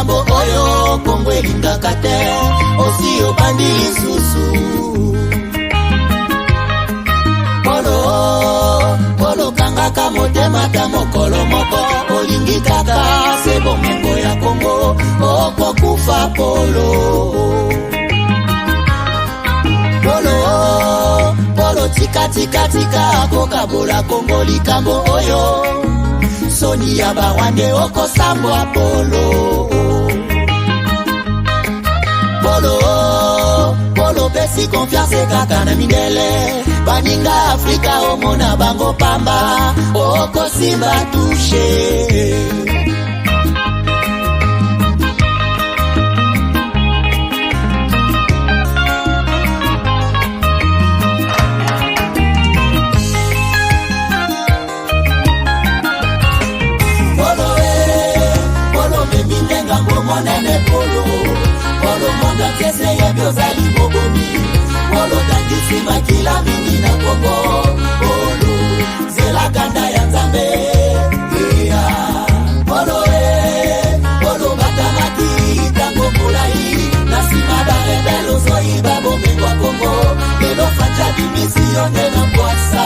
likambo oyo Kongo elingaka te osi obandi lisusu Polo kangaka motema ta mokolo moko olingi kaka se bomengo ya Kongo okokufa Polo tika kokabola Kongo likambo oyo soni ya bawande okosambwa Polo pesi confiance kaka na mindele baninga Afrika omona bango pamba okosimba touche Polo monda kese ye biozali bobomi Polo tangisi makila mingi na Kongo Polo zela kanda ya Nzambe Polo batamaki tango mulai Nasima barebelo zoi babomengwa Kongo Lelo fanja dimisione na mwasa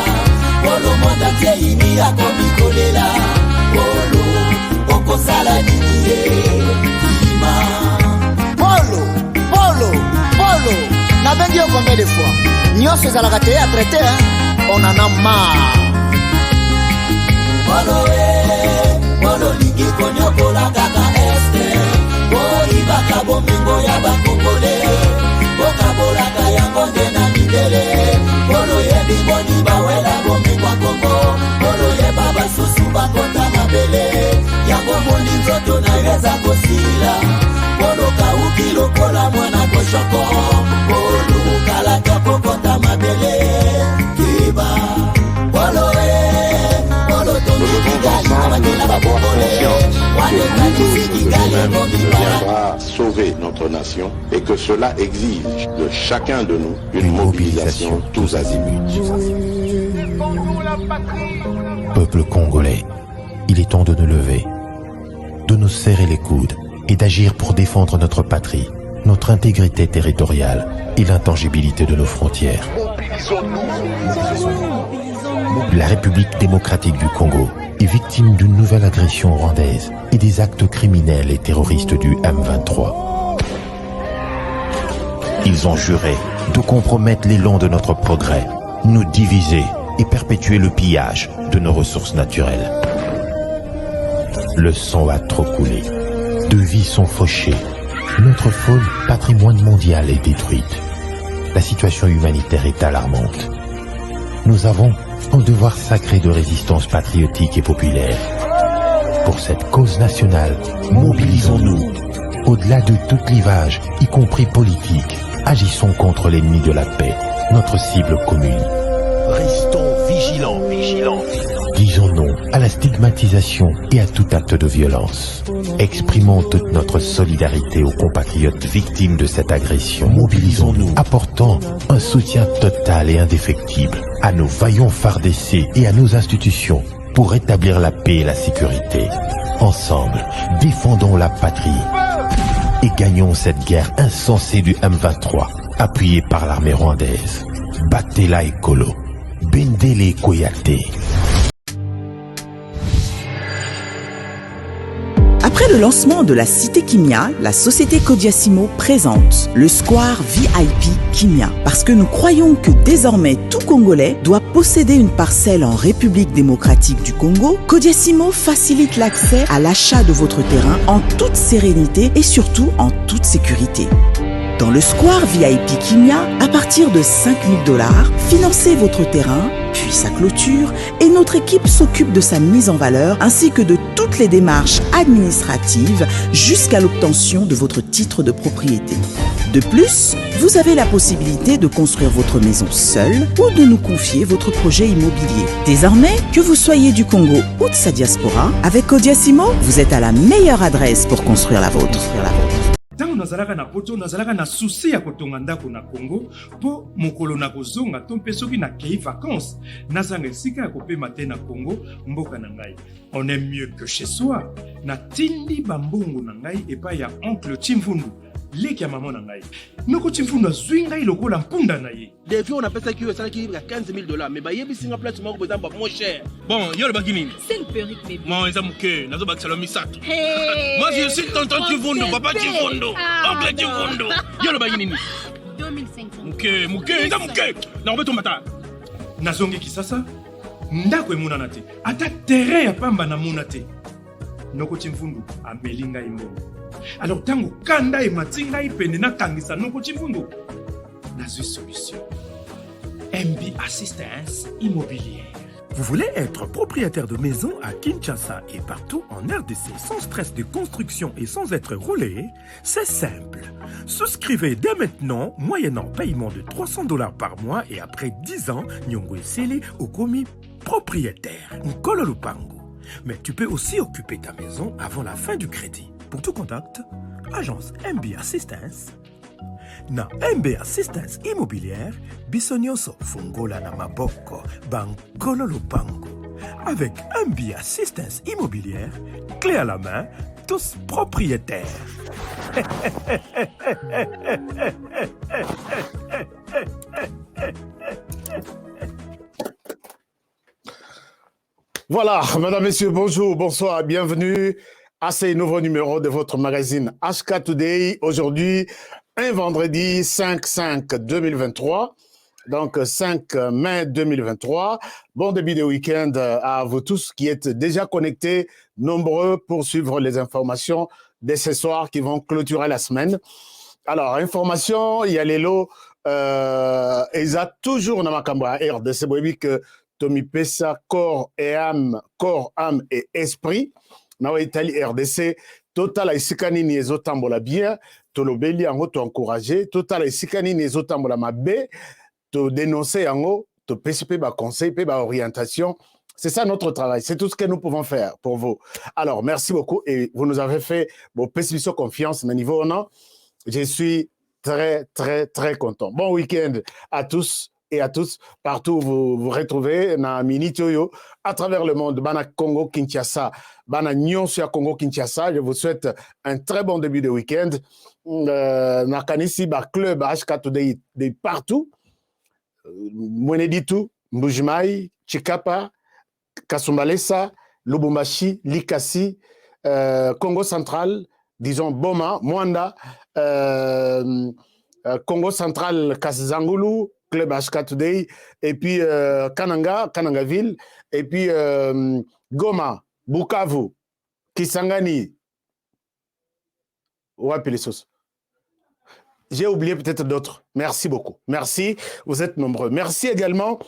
Polo monda tie ini ya komikolela Polo okosala nini Polo, n'a vendu combien de fois? Nyon se zala gâté à traiter, on en a marre. Polo ligi konyo kola kaka este. Boi baka bomingo ya bakongole. Boka bola kaya ngonde na midele. Polo ye biboni bawela bomingo Kongo. Polo ye baba susu bakota mabele. Yango moni nzoto na yeza kosila. Polo kauki lokola mwana koshoko Polo kala kapokota mabele Kiba Polo tongi kigali Kamatela babongole Wale kanisi kigali viendra sauver notre nation et que cela exige de chacun de nous une mobilisation tous azimuts. Peuple congolais, il est temps de nous lever, de nous serrer les coudes et d'agir pour défendre notre patrie, notre intégrité territoriale et l'intangibilité de nos frontières. La République démocratique du Congo est victime d'une nouvelle agression rwandaise et des actes criminels et terroristes du M23. Ils ont juré de compromettre l'élan de notre progrès, nous diviser et perpétuer le pillage de nos ressources naturelles. Le sang a trop coulé. Deux vies sont fauchées. Notre faune, patrimoine mondial, est détruite. La situation humanitaire est alarmante. Nous avons un devoir sacré de résistance patriotique et populaire. Pour cette cause nationale, mobilisons-nous. Au-delà de tout clivage, y compris politique, agissons contre l'ennemi de la paix, notre cible commune. Restons vigilants. Disons non à la stigmatisation et à tout acte de violence. Exprimons toute notre solidarité aux compatriotes victimes de cette agression. Mobilisons-nous, apportant un soutien total et indéfectible à nos vaillants FARDC et à nos institutions pour rétablir la paix et la sécurité. Ensemble, défendons la patrie et gagnons cette guerre insensée du M23, appuyée par l'armée rwandaise. Battez-la Ekolo, Bendele Koyate. Après le lancement de la Cité Kimia, la société Kodiasimo présente le Square VIP Kimia. Parce que nous croyons que désormais tout Congolais doit posséder une parcelle en République démocratique du Congo, Kodiasimo facilite l'accès à l'achat de votre terrain en toute sérénité et surtout en toute sécurité. Dans le Square VIP Kimia, à partir de 5 000 $, financez votre terrain, puis sa clôture, et notre équipe s'occupe de sa mise en valeur ainsi que de toutes les démarches administratives jusqu'à l'obtention de votre titre de propriété. De plus, vous avez la possibilité de construire votre maison seule ou de nous confier votre projet immobilier. Désormais, que vous soyez du Congo ou de sa diaspora, avec Kodiasimo, vous êtes à la meilleure adresse pour construire la vôtre. Tango nazalaka na poto nazalaka na souci ya kotonga ndako na Congo po mokolo na kozonga to mpe soki na kei vacances nazanga esika ya kopema te na Congo mboka na ngai. On est mieux que chez soi. Na tindi bambongo na ngai epai ya oncle Chimfundu leki ya mama na ngai. Noko Chimfundu azwi ngai lokola mpunda na ye. Depuis on appelle ça qui est 15 000 $, mais bah yebi singa place moko besoin ba moins cher. Bon, yo le bagini. C'est une perruque bébé. Moi eza muke, nazo bak salomi sato. Hey, moi je suis tonton Chivundo, papa Chivundo, oncle Chivundo. Yo le bagini. 2500. Muke, eza muke. Na obeto mata. Nazongi kisasa ndako emonana te. Ata terrain ya pamba na mona te. Noko Chimfundu ameli ngai mbongo. Alors tango kanda e matinga ipende na kangisa Noko Chimfundu. Nazui solution. MB Assistance Immobilière. Vous voulez être propriétaire de maison à Kinshasa et partout en RDC sans stress de construction et sans être roulé? C'est simple. Souscrivez dès maintenant, moyennant paiement de $300 par mois et après 10 ans, Nyongo Eseli au commis propriétaire. Nkolo Lupango. Mais tu peux aussi occuper ta maison avant la fin du crédit. Pour tout contact, agence MB Assistance. Na MB Assistance Immobilière, Bissonioso Fungola na Maboko, Bankolo Lupango. Avec MB Assistance Immobilière, clé à la main, tous propriétaires. Voilà, mesdames, messieurs, bonjour, bonsoir, bienvenue à ce nouveau numéro de votre magazine HK Today. Aujourd'hui, un vendredi 5/5/2023, donc 5 mai 2023. Bon début de week-end à vous tous qui êtes déjà connectés, nombreux pour suivre les informations de ce soir qui vont clôturer la semaine. Alors, information, il y a les lots, ils ont toujours dans ma caméra RDC, que Tommy Pessa, corps, âme et esprit. Dans l'Italie, RDC, total à Isikani ni ezotambola bien, tolobeli yango to encourager, total à Isikani ni ezotambola mabe, to dénoncer yango, to PCP ba conseil, ba orientation. C'est ça notre travail, c'est tout ce que nous pouvons faire pour vous. Alors, merci beaucoup et vous nous avez fait vos PCP confiance, mais niveau non, je suis très, très, très content. Bon week-end à tous et à tous, partout où vous vous retrouvez, na Minitoyo, à travers le monde, Bana Congo Kinshasa, Bana Nyonsia Congo Kinshasa. Je vous souhaite un très bon début de week-end. Na Kanisi, ba club HK Today de partout. Mweneditu, Mbujimai, Chikapa, Kasumbalesa, Lubumbashi, Likasi, Congo Central, disons Boma, Mwanda, Congo Central, Kasizangulu, Club HK Today, et puis Kanangaville, et puis Goma, Bukavu, Kisangani, Wapilesos. J'ai oublié peut-être d'autres. Merci beaucoup. Merci, vous êtes nombreux. Merci également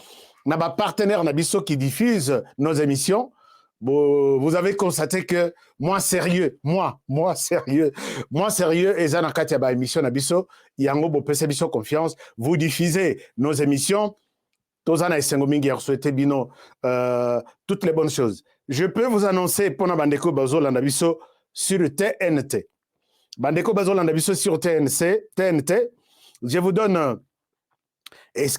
à ma partenaire Nabiso qui diffuse nos émissions. Vous avez constaté que moi sérieux, et Zanakati ba émission Nabiso, Yango bo pese biso confiance, vous diffusez nos émissions. Tozana Esengo Mingi a souhaité bino toutes les bonnes choses. Je peux vous annoncer pour Bandeko Bazola Nabiso sur TNT. Bandeko Bazola Nabiso sur TNT. Je vous donne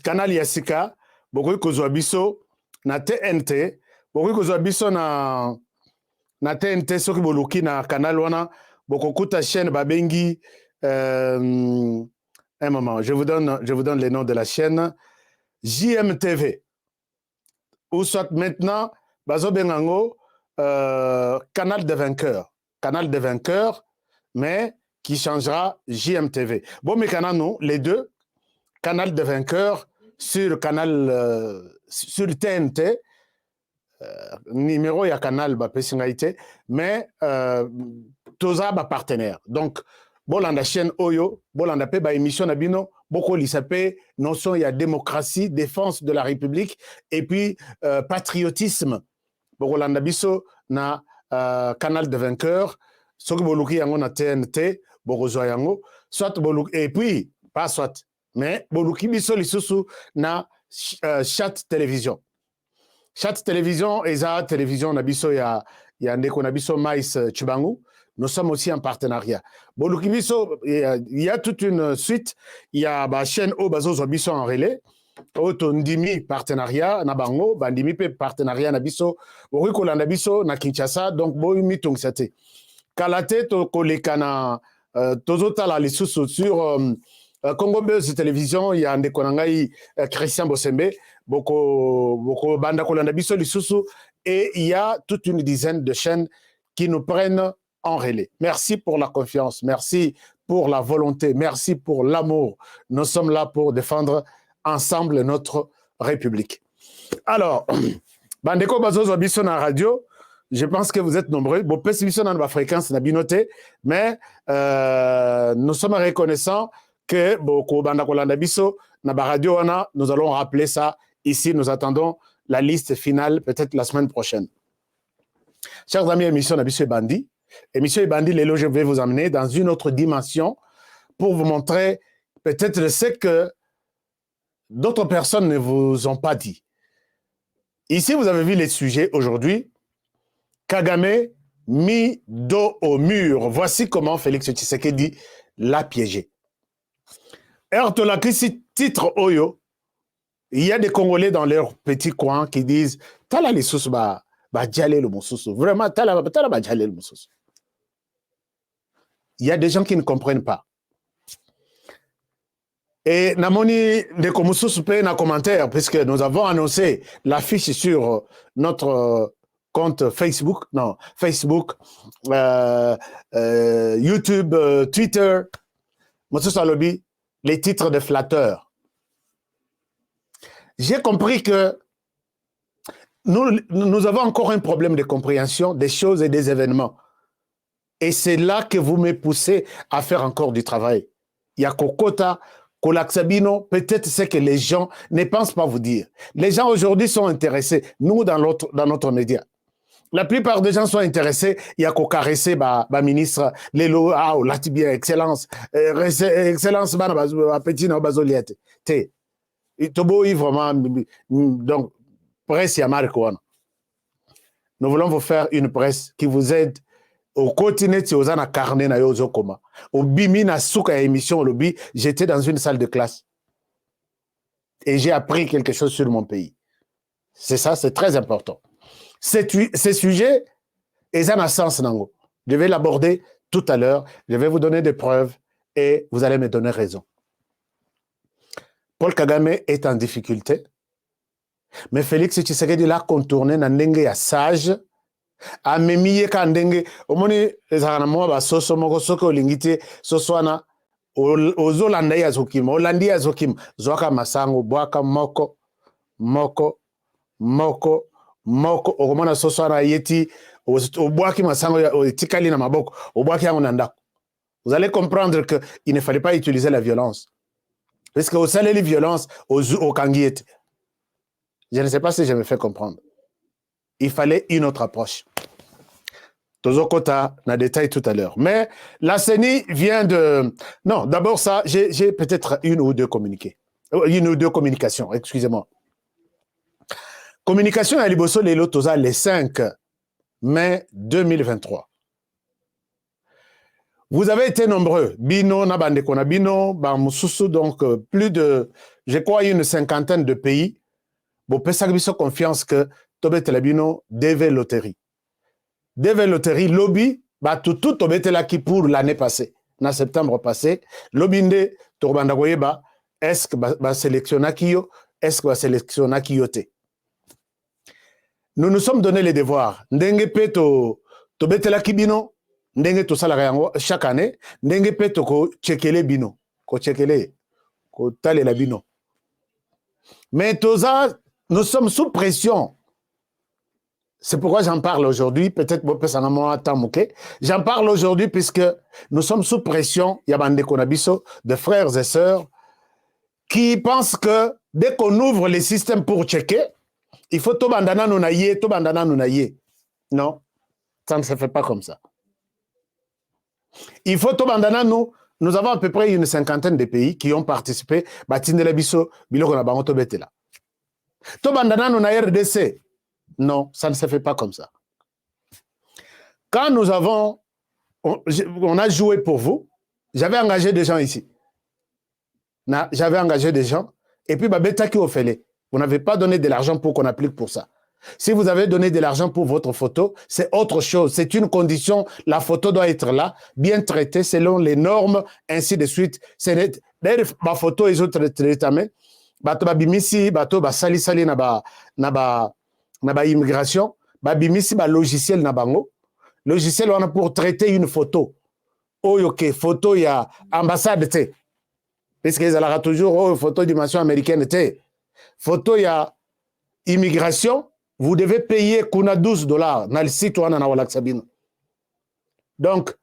canal Yassika, Bokoy Kozwa Biso na TNT. Bokoy Kozwa Biso na TNT soki boluki na canal wana bokokuta chaîne babengi un moment, je vous donne les noms de la chaîne JMTV ou soit maintenant bazo bengango canal des vainqueurs mais qui changera JMTV. Bon mais nous les deux canal des vainqueurs sur sur TNT. Numéro ya canal ba pesingaité mais toza ba partenaire donc bolanda chaîne oyo bolanda pe ba émission na bino boko lisape notion ya démocratie, défense de la République et puis patriotisme bolanda biso na canal de vainqueurs soki boluki yango na TNT bokozwa yango soit boluki et puis pas soit mais boluki biso lisusu na chat télévision. Chat télévision, eza télévision nabiso ya ndeko nabiso Mais Chibangu. nous sommes aussi en partenariat. Bolukibiso, il y a toute une suite. Il y a la chaîne Obazo Zobiso en relais. Ndimi partenariat na bango, bandimi pe partenariat na biso, orikola na biso na Kinshasa, donc boyumi tongsate. Kalate to kolekana tozotala lisusu sur Congo Buzz Télévision, il y a un dékonangai Christian Bosembe, boko banda kolanda biso lisusu, et il y a toute une dizaine de chaînes qui nous prennent en relais. Merci pour la confiance, merci pour la volonté, merci pour l'amour. Nous sommes là pour défendre ensemble notre République. Alors, bandeko bazozo biso na radio, je pense que vous êtes nombreux. Bon, pesi biso na ba fréquence na binoté, mais nous sommes reconnaissants que boko bandako landa biso na ba radio wana, nous allons rappeler ça ici. Nous attendons la liste finale peut-être la semaine prochaine. Chers amis, émission na biso Bandi. Émission Bandi, Lélo, je vais vous amener dans une autre dimension pour vous montrer peut-être ce que d'autres personnes ne vous ont pas dit. Ici, vous avez vu les sujets aujourd'hui. Kagame mis dos au mur. Voici comment Félix Tshisekedi l'a piégé. Ertola Krisi titre Oyo. Il y a des Congolais dans leur petit coin qui disent Tala les sous ba djale le moussous. Vraiment, tala ba djale le moussous. Il y a des gens qui ne comprennent pas. Et Namoni de Komousous paye un commentaire, puisque nous avons annoncé l'affiche sur notre compte Facebook, YouTube, Twitter, Moussous Salobi, les titres de flatteurs. J'ai compris que nous avons encore un problème de compréhension des choses et des événements. Et c'est là que vous me poussez à faire encore du travail. Il y a Kokota, Kolaksabino, peut-être c'est que les gens ne pensent pas vous dire. Les gens aujourd'hui sont intéressés, nous dans notre média. La plupart des gens sont intéressés, il y a qu'au caresser ministre, Lélo, Latibia, excellence, excellence, petit bazoliette. Tobo, vraiment, donc, presse Yamarikoana. Nous voulons vous faire une presse qui vous aide au quotidien, si vous avez un carnet, au bimi na souka émission, j'étais dans une salle de classe et j'ai appris quelque chose sur mon pays. C'est ça, c'est très important. Ces sujets, ils ont un sens. Je vais l'aborder tout à l'heure. Je vais vous donner des preuves et vous allez me donner raison. Paul Kagame est en difficulté, mais Félix Tshisekedi l'a contourné dans un sage. Amemiye kandenge omoni ezana mo ba soso moko soko lingite soswana ozolanda ya zokim olandi ya zokim zoka masango bwaka moko okomona soswana yeti obwaki masango ya tikali na maboko obwaki yango nanda. Vous allez comprendre que il ne fallait pas utiliser la violence parce que au salé les violences au kangiete. Je ne sais pas si je me fais comprendre. Il fallait une autre approche. Tozokota n'a détaillé tout à l'heure. Mais la CENI vient de... Non, d'abord ça, j'ai peut-être une ou deux communications, excusez-moi. Communication à Liboso Lelo Toza le 5 mai 2023. Vous avez été nombreux. Bino, Nabande Konabino, Bamoussou, donc plus de, je crois, une cinquantaine de pays. Bon, Pessabiso confiance que Tobé Telabino DV Loterie. DV Loterie, lobby, tout Tobé Telaki pour l'année passée, en septembre passé, lobby de Torbandagoyeba, est-ce que va sélectionner Kiyo, est-ce que va sélectionner Kiyote. Nous nous sommes donné les devoirs. Ndenge Peto Tobé Telaki Bino, Ndenge to salariango chaque année, Ndenge Peto ko tchekele Bino, ko tchekele, ko tale la Bino. Mais Toza, nous sommes sous pression. C'est pourquoi j'en parle aujourd'hui. Peut-être j'en parle aujourd'hui puisque nous sommes sous pression. Il y a Bande Konabiso, de frères et sœurs qui pensent que dès qu'on ouvre les systèmes pour checker, il faut tout bandana nounaye, tout bandana nounaye. Non, ça ne se fait pas comme ça. Il faut tout bandana nous. Nous avons à peu près une cinquantaine de pays qui ont participé. Batindela biso, biloko na bango to betela. To bandana nounaye RDC. Non, ça ne se fait pas comme ça. Quand nous avons on a joué pour vous. J'avais engagé des gens ici. J'avais engagé des gens. Et puis, Beta qui fait. Vous n'avez pas donné de l'argent pour qu'on applique pour ça. Si vous avez donné de l'argent pour votre photo, c'est autre chose. C'est une condition. La photo doit être là, bien traitée selon les normes, ainsi de suite. D'ailleurs, ma photo est autre traitement. Bato babimisi, bato basali sali na ba immigration, babimisi ba logiciel na bango. Logiciel on a pour traiter une photo. Oh ok, photo ya ambassade te. Parce qu'ils ont toujours photo dimension américaine te. Photo ya immigration, vous devez payer kuna $12 dans le site wana na Walaxabino. Donc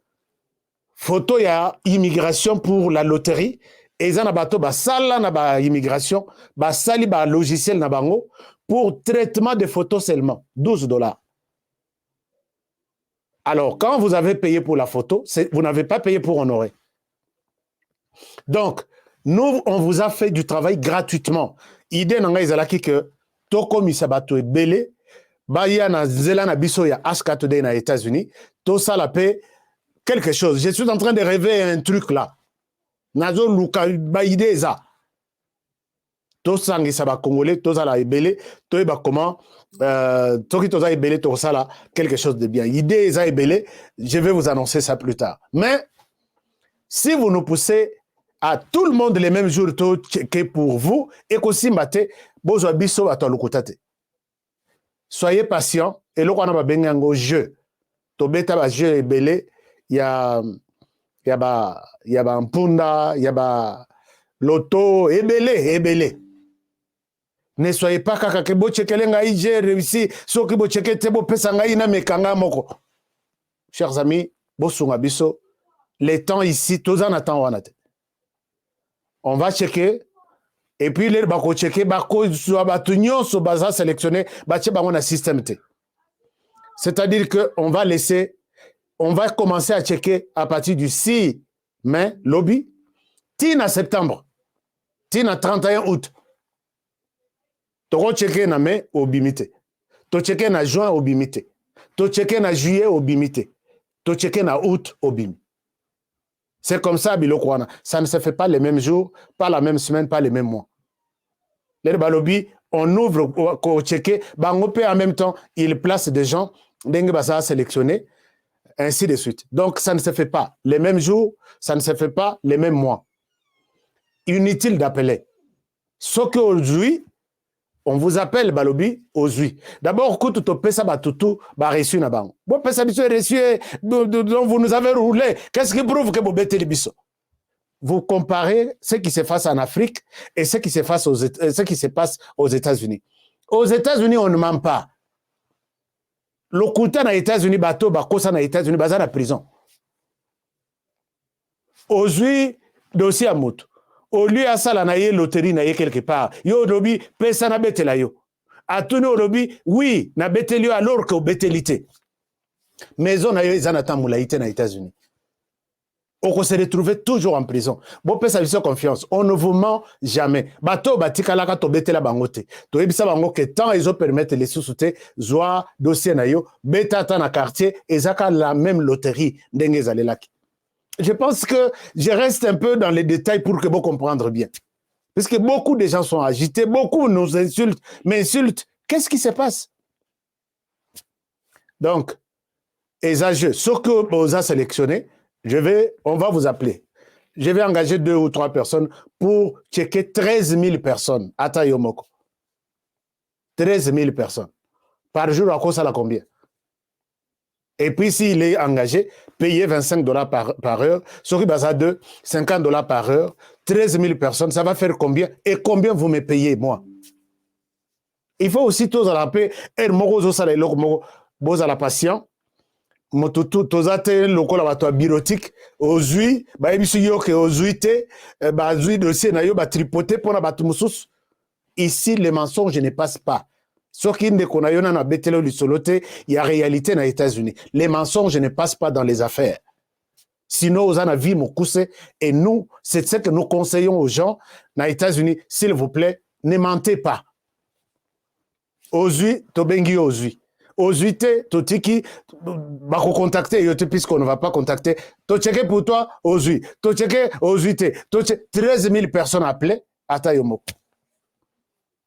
photo ya immigration pour la loterie. Et ils ont bateau basala na ba immigration, basali ba logiciel na bango pour traitement de photos seulement, $12. Alors, quand vous avez payé pour la photo, vous n'avez pas payé pour honorer. Donc, nous, on vous a fait du travail gratuitement. Idée nanga izalaki que toko misabato e belé, baya na zela na biso ya Aska Today na États-Unis, to ça la paix quelque chose. Je suis en train de rêver un truc là. Nazo luka ba idée ça. To sangisa ba congolais, to ça la ebele, to eba comment toki to za ebele to ça là quelque chose de bien. Idée ça ebele, je vais vous annoncer ça plus tard. Mais si vous nous poussez à tout le monde les mêmes jours que pour vous et qu'aussi maté bozo biso ato lukutate. Soyez patient et lo kana ba bengango jeu. To beta ba jeu ebele ya ba mpunda, ba loto ebele. Ne soyez pas kaka ke bo chekele ngai j'ai réussi, so ki bo chekete bo pesa ngai na mekanga moko. Chers amis, bo sunga biso, les temps ici tous en attend wanate. On va checker et puis les bako checker bako so batunyo so baza sélectionner ba che bango na système T. C'est-à-dire que on va commencer à checker à partir du 6 mai, lobby, tina septembre, tina 31 août. To checker na mai, obimité. To checker na juin, obimité. To checker na juillet, obimité. To checker na août, obim. C'est comme ça, Bilokwana. Ça ne se fait pas les mêmes jours, pas la même semaine, pas les mêmes mois. Les balobi, on ouvre, on checker, bangope en même temps, il place des gens, dengue basa sélectionner. Ainsi de suite. Donc, ça ne se fait pas les mêmes jours, ça ne se fait pas les mêmes mois. Inutile d'appeler. Ce qu'aujourd'hui, on vous appelle Balobi aujourd'hui. D'abord, quand tu pèses ça, tu as reçu na bango. Bon, pèse ça, reçu, donc vous nous avez roulé. Qu'est-ce qui prouve que vous bêtez les biso? Vous comparez ce qui se passe en Afrique et ce qui se passe aux États-Unis. Aux États-Unis, on ne ment pas. Le couteau aux États-Unis, bateau, bakosa aux États-Unis, bazar à prison. Aujourd'hui, dossier à moto. Au lieu à ça, la naïe loterie naïe quelque part. Yo lobby, pesa na bete la yo. A tout nos lobby, oui, na bete lieu alors que betelité. Maison naïe, ils en attendent moulaïté aux États-Unis. On se retrouve toujours en prison. Bon, pesa vision confiance. On ne vous ment jamais. Bateau, batika la kato bete la bangote. To ebisa bango que tant ils ont permettre les sous-soutés, zoa, dossier naïo, beta tan na quartier, et zaka la même loterie, dengue zalelaki. Je pense que je reste un peu dans les détails pour que vous compreniez bien. Parce que beaucoup de gens sont agités, beaucoup nous insultent, m'insultent. Qu'est-ce qui se passe? Donc, ce que vous avez sélectionné, on va vous appeler. Je vais engager 2 ou 3 personnes pour checker 13 000 personnes. Ata Yomoko. 13 000 personnes. Par jour, à cause de combien? Et puis, s'il est engagé, payer $25 par heure, sur base de $50 par heure, 13 000 personnes, ça va faire combien? Et combien vous me payez, moi? Il faut aussi tous à la paix, et la patient, tozate lokola bato birotique ozui ba ebisu yoke ozuite ba zui dossier na yo ba tripoter pona bato mususu. Ici les mensonges ne passent pas. Soki ndeko na yo na betelo lisolote, il y a réalité na États-Unis. Les mensonges ne passent pas dans les affaires. Sinon aux ana vie mokuse et nous c'est ce que nous conseillons aux gens na États-Unis, s'il vous plaît, ne mentez pas. Ozui tobengi ozui. Ozui, Totiki, Bako contacter, yote puisqu'on ne va pas contacter. Tocheke pour toi, Ozui. Tocheke, Ozui, 13 000 personnes appelées, Atayomo.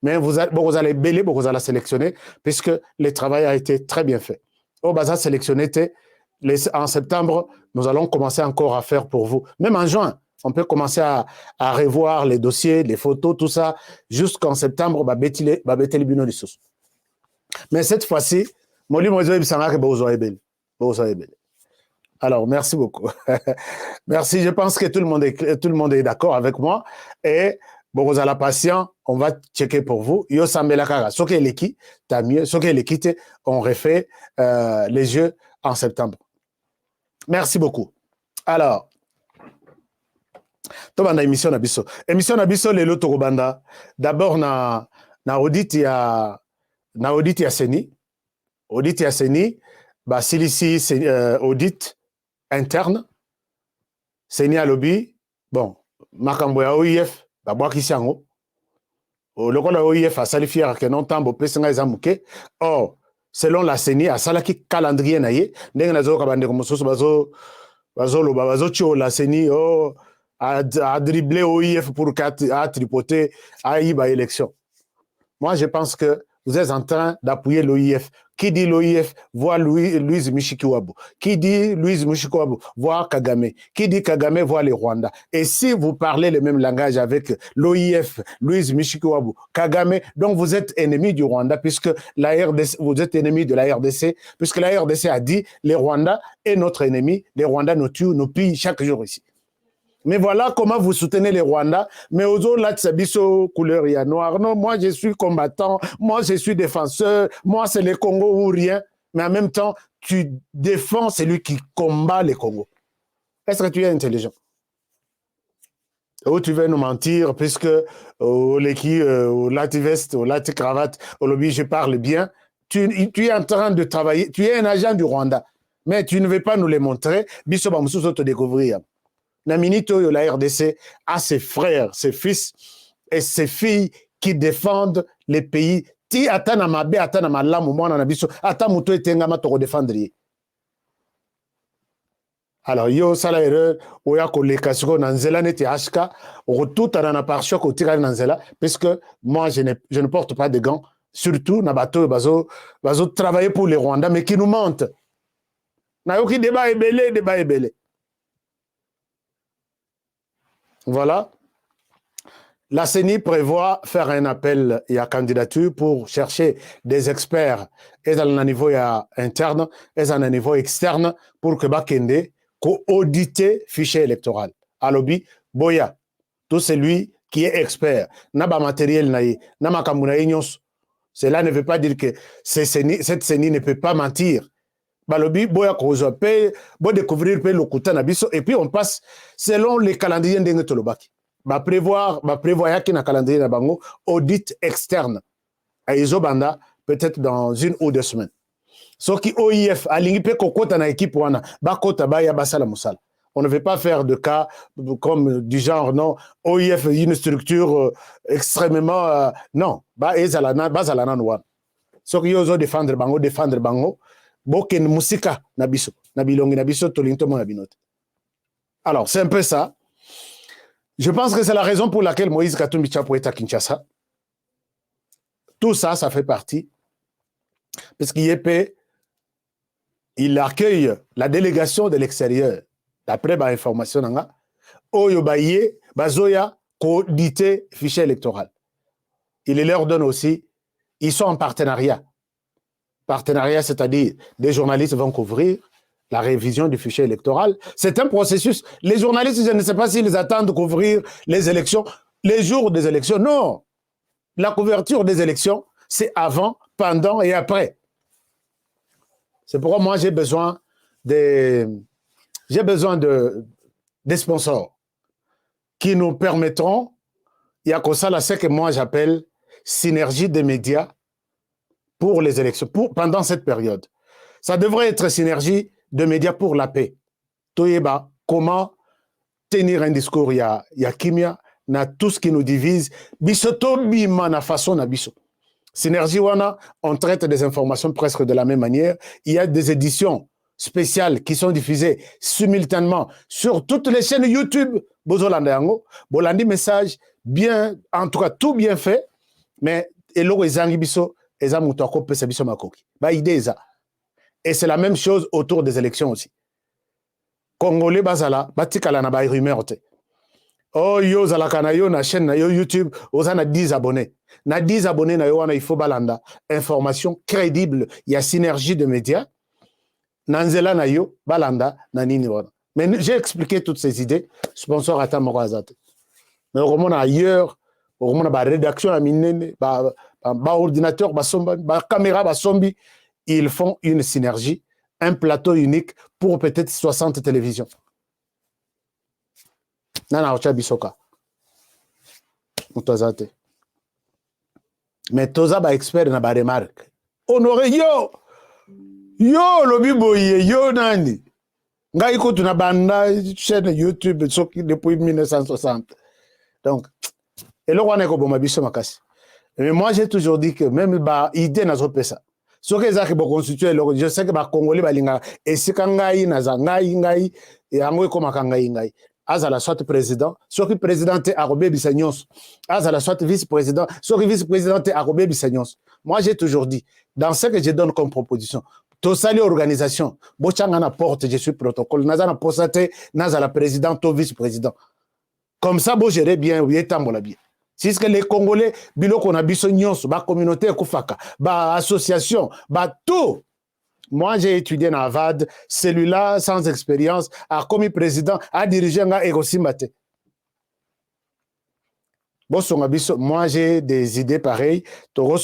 Mais vous allez belé, vous allez sélectionner, puisque le travail a été très bien fait. Au bazar sélectionné, en septembre, nous allons commencer encore à faire pour vous. Même en juin, on peut commencer à revoir les dossiers, les photos, tout ça, jusqu'en septembre, mais cette fois-ci, alors, merci beaucoup. Merci, je pense que tout le monde est d'accord avec moi. Et bon, vous allez patient, on va checker pour vous. Yo Sambelakara, ce qui est l'équipe, t'as mieux. Ce qui est l'équipe, on refait les jeux en septembre. Merci beaucoup. Alors, tobanda émission Nabiso. Émission Nabiso, les loto banda. D'abord, na audit ya Seni. Audit ya Seni, bah, ici, audit interne. Seni à lobby. Bon, makambo ya OIF, bah, bois qui s'yango. Le rôle de OIF a salifié que non tambo pesenga ezamuke. Or, selon la Seni, a salaki calendrier naye. Ndenge nazo kabande comme soso bazo tio la Seni, oh, a dribbler OIF pour à tripoter à y élection. Moi, je pense que vous êtes en train d'appuyer l'OIF. Qui dit l'OIF voit Louise Mushikiwabo. Qui dit Louise Mushikiwabo voit Kagame. Qui dit Kagame voit les Rwandais. Et si vous parlez le même langage avec l'OIF, Louise Mushikiwabo, Kagame, donc vous êtes ennemi du Rwanda, puisque la RDC, vous êtes ennemi de la RDC, puisque la RDC a dit les Rwandais est notre ennemi. Les Rwandais nous tuent, nous pillent chaque jour ici. Mais voilà comment vous soutenez les Rwandais. Mais aux autres, là, c'est couleur ya noir. Non, moi, je suis combattant. Moi, je suis défenseur. Moi, c'est le Congo ou rien. Mais en même temps, tu défends celui qui combat les Congo. Est-ce que tu es intelligent? Ou tu veux nous mentir, puisque au lati veste, au lati cravate, au lobby, je parle bien. Tu es en train de travailler. Tu es un agent du Rwanda. Mais tu ne veux pas nous les montrer. Biso ba mususu te découvrir. Naminito, la RDC a ses frères, ses fils et ses filles qui défendent les pays. Ti atana mabe atana malamu mwana na biso ata muto etengama to défendre. Alors yo sala erreur oya koleka siko na nzela neti hashka rotuta na parsho ko tira na nzela parce que moi je ne porte pas de gants, surtout na bato bazo travailler pour les Rwandais mais qui nous mentent. Na yoki débat ebele. Voilà. La CENI prévoit faire un appel et à candidature pour chercher des experts et dans le niveau interne et dans le niveau externe pour que Bakende auditer fichier électoral. Alobi, Boya, tout celui qui est expert, n'a pas matériel naïe, n'a pas kamounaïnyos. Cela ne veut pas dire que cette CENI ne peut pas mentir. Balobi, boya kozo pe, bo découvrir pe lokuta na biso, et puis on passe selon les calendriers ndenge tolobaki. Ba prévoir yaki na calendrier na bango, audit externe. A izo banda, peut-être dans 1 ou 2 semaines. So ki OIF, alingi pe kokota na équipe wana, ba kota ba ya basala musala. On ne veut pas faire de cas comme du genre, non, OIF, une structure extrêmement, non, ba ezalana noa. So ki yozo défendre bango, boken musika nabiso nabilongi nabiso tolinto mon abinote. Alors c'est un peu ça. Je pense que c'est la raison pour laquelle Moïse Katumbi Tchapo est à Kinshasa. Tout ça, ça fait partie parce qu'IEP il accueille la délégation de l'extérieur. D'après ma information nanga, oyo baye bazoya coauditer fichier électoral. Il leur donne aussi, ils sont en partenariat. Partenariat, c'est-à-dire des journalistes vont couvrir la révision du fichier électoral. C'est un processus. Les journalistes, je ne sais pas s'ils attendent de couvrir les élections, les jours des élections. Non. La couverture des élections, c'est avant, pendant et après. C'est pourquoi moi, j'ai besoin des sponsors qui nous permettront, il y a comme ça, là, ce que moi j'appelle synergie des médias pour les élections, pendant cette période. Ça devrait être synergie de médias pour la paix. Toyeba, comment tenir un discours, il y a Kimia, na tout ce qui nous divise, bisoto bima na façon na biso. Synergie Wana, on traite des informations presque de la même manière. Il y a des éditions spéciales qui sont diffusées simultanément sur toutes les chaînes YouTube. Bozolanda yango, bolandi message bien, en tout cas tout bien fait, mais eloko ezangi biso, eza muto akopesa biso makoki. Ba idée eza. Et c'est la même chose autour des élections aussi. Congolais bazala, batikala na ba rumeur te. Oh yo zalaka na yo na chaîne na yo YouTube, ozana 10 abonnés. Na 10 abonnés na yo wana il faut balanda information crédible, il y a synergie de médias. Nanzela na yo balanda na nini wana. Mais j'ai expliqué toutes ces idées, sponsor ata moko azate. Mais au moment ailleurs, au moment ba rédaction à minene, ba ordinateur, ba somba, ba caméra, ba sombi, ils font une synergie, un plateau unique pour peut-être 60 télévisions. Nana ocha bisoka. Mutazate. Mais toza ba expert na ba remarque. Honoré yo. Yo lobi boye yo nani. Ngai ko tuna banda chaîne YouTube depuis 1960. Donc et le roi neko boma biso makasi. Mais moi j'ai toujours dit que même ba idée na zo pesa. Ce que ça bo constituer je sais que ba congolais balinga esika ngai na za ngai et ango ko makanga ngai. Azala soit président, soit président te arobé bisanyos. Azala soit vice-président, soit vice-président te arobé bisanyos. Moi j'ai toujours dit dans ce que je donne comme proposition, to sali organisation, bochanga na porte je suis protocole, nazana posate, nazala président to vice-président. Comme ça bo gérer bien, oui tambola bien. Si ce que les Congolais biloko na biso nyos, ba communauté kufaka, ba association, ba tout. Moi, j'ai étudié dans Avad, celui-là, sans expérience, a commis président, a dirigé un Egosimbate. Moi, j'ai des idées pareilles, dans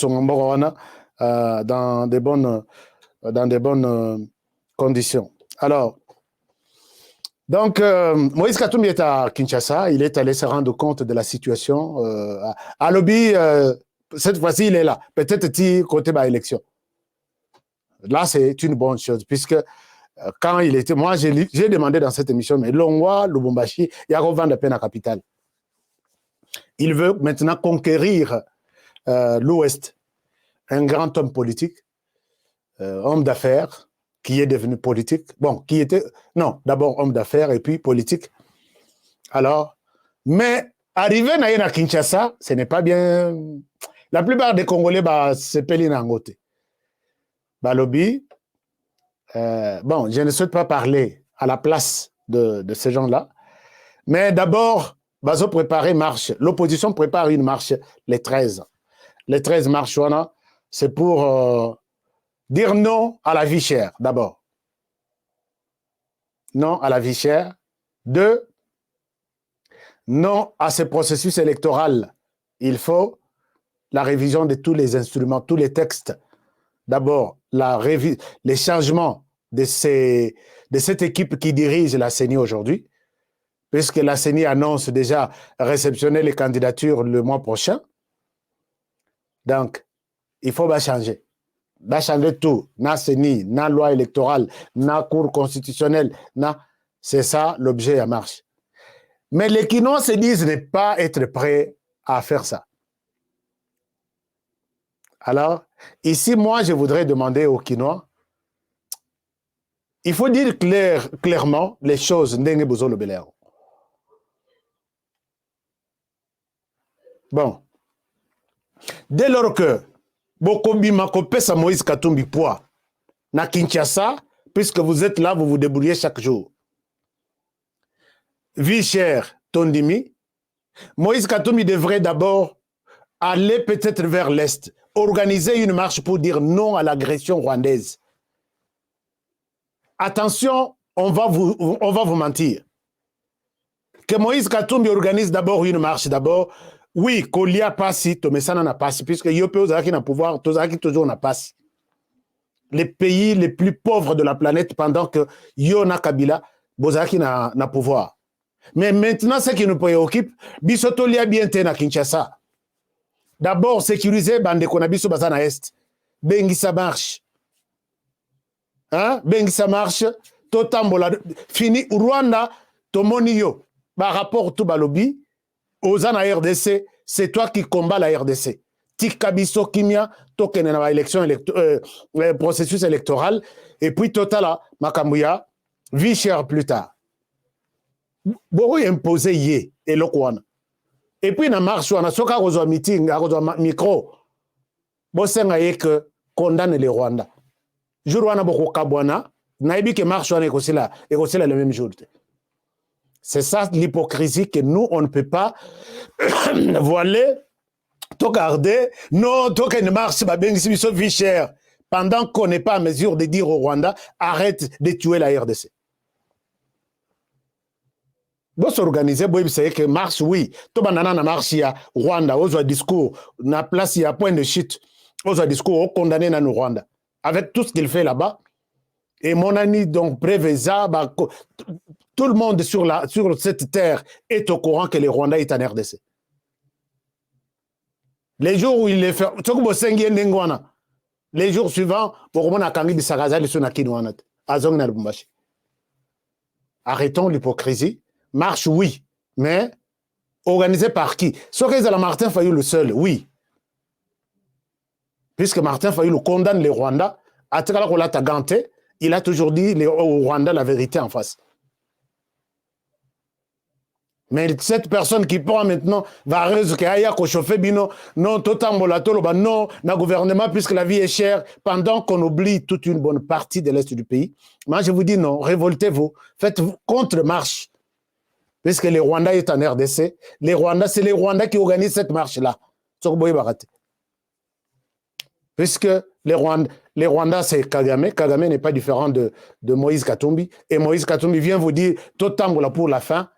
des bonnes conditions. Alors, donc, Moïse Katumbi est à Kinshasa, il est allé se rendre compte de la situation. À Lobby, cette fois-ci, il est là. Peut-être qu'il côté de l'élection. Là, c'est une bonne chose, puisque quand il était... Moi, j'ai demandé dans cette émission, mais Longwa, Lubumbashi, il y a un de peine à capitale. Il veut maintenant conquérir l'Ouest. Un grand homme politique, homme d'affaires, qui est devenu politique. Bon, qui était... Non, d'abord homme d'affaires et puis politique. Alors, mais arrivé à Kinshasa, ce n'est pas bien... La plupart des Congolais, c'est Pélinangote. Balobi, bon, je ne souhaite pas parler à la place de ces gens-là, mais d'abord, Bazo préparer marche. L'opposition prépare une marche les 13. Les 13 marches, c'est pour dire non à la vie chère, d'abord. Non à la vie chère. 2, non à ce processus électoral. Il faut la révision de tous les instruments, tous les textes. D'abord, les changements de cette équipe qui dirige la CENI aujourd'hui, puisque la CENI annonce déjà réceptionner les candidatures le mois prochain. Donc, il faut changer. Changer tout. Na CENI, na loi électorale, na cour constitutionnelle, c'est ça l'objet à marche. Mais les Kinois se disent ne pas être prêts à faire ça. Alors, ici, moi, je voudrais demander aux Kinois, il faut dire clairement les choses. Bon. Dès lors que Bokobima Kopesa Moïse Katumbi poids na Kinshasa, puisque vous êtes là, vous vous débrouillez chaque jour. Vie chère, Tondimi, Moïse Katumbi devrait d'abord aller peut-être vers l'Est, organiser une marche pour dire non à l'agression rwandaise. Attention, on va vous mentir. Que Moïse Katumbi organise d'abord une marche, d'abord, oui, Kolia passi, Tomesana n'a pas, puisque Yopé Ozaki n'a pouvoir, Tozaki toujours n'a pas. Les pays les plus pauvres de la planète, pendant que Yona Kabila, Bozaki n'a pouvoir. Mais maintenant, ce qui nous préoccupe, Bisotolia bien na Kinshasa. D'abord, sécuriser Bande Konabiso Bazana Est. Bengi ça marche. Hein? Bengi ça marche. Totambola. Fini. Rwanda, Tomoni yo. Par rapport tout Balobi, aux RDC, c'est toi qui combats la RDC. Tikabiso Kimia, token na élection processus électoral, et puis Totala, Makambuya, vie chère plus tard. Boro imposé yé, et l'okwana. Et puis, na marche, on a soka rozo meeting, a rozo micro, bosenga yé que condamne les Rwanda. Jour wana boko kabwana, naïbi que marche, on est aussi là le même jour. C'est ça l'hypocrisie que nous, on ne peut pas voiler. To garder, non, to qu'une marche, vie chère, pendant qu'on n'est pas en mesure de dire au Rwanda, arrête de tuer la RDC. Bon, s'organiser, bon, c'est que marche, oui. To banana na marche, ya Rwanda, aux discours, na place, il y a point de chute, aux discours, condamné na nous Rwanda. Avec tout ce qu'il fait là-bas. Et mon ami, donc, Préveza, tout le monde sur cette terre est au courant que le Rwanda est en RDC. Les jours où il est fait, les jours suivants, arrêtons l'hypocrisie. Marche, oui, mais organisé par qui? Ce que la Martin Fayulu le seul, oui. Puisque Martin Fayulu condamne les Rwandais, il a toujours dit au Rwanda la vérité en face. Mais cette personne qui prend maintenant va chauffer bino non non na gouvernement puisque la vie est chère pendant qu'on oublie toute une bonne partie de l'est du pays. Moi je vous dis non, révoltez-vous, faites-vous contre-marche. Puisque les Rwandais est en RDC, c'est les Rwandais qui organisent cette marche-là. Puisque les Rwandais c'est Kagame. Kagame n'est pas différent de Moïse Katumbi. Et Moïse Katumbi vient vous dire Totambola pour la fin.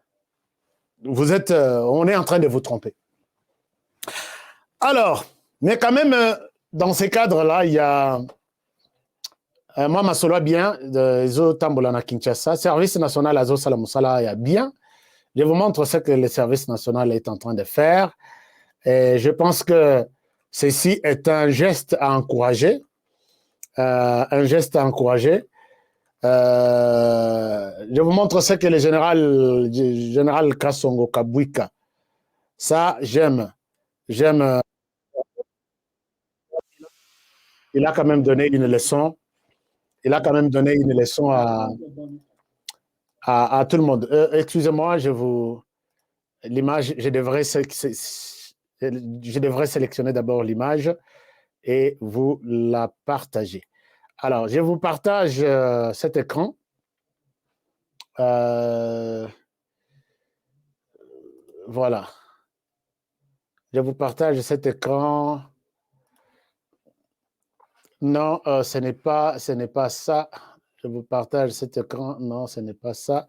Vous êtes, on est en train de vous tromper. Alors, mais quand même, dans ces cadres-là, il y a, moi, ma solo bien, Zo Tambolana Kinshasa, service national Azo Salamusala, il y a bien. Je vous montre ce que le service national est en train de faire. Et je pense que ceci est un geste à encourager. Un geste à encourager. Je vous montre ce que le général Kasongo Kabwika. Ça, j'aime. Il a quand même donné une leçon. Il a quand même donné une leçon à tout le monde. Excusez-moi, l'image, je devrais sélectionner d'abord l'image et vous la partager. Alors, je vous partage cet écran. Voilà. Je vous partage cet écran. Non, ce n'est pas ça. Je vous partage cet écran. Non, ce n'est pas ça.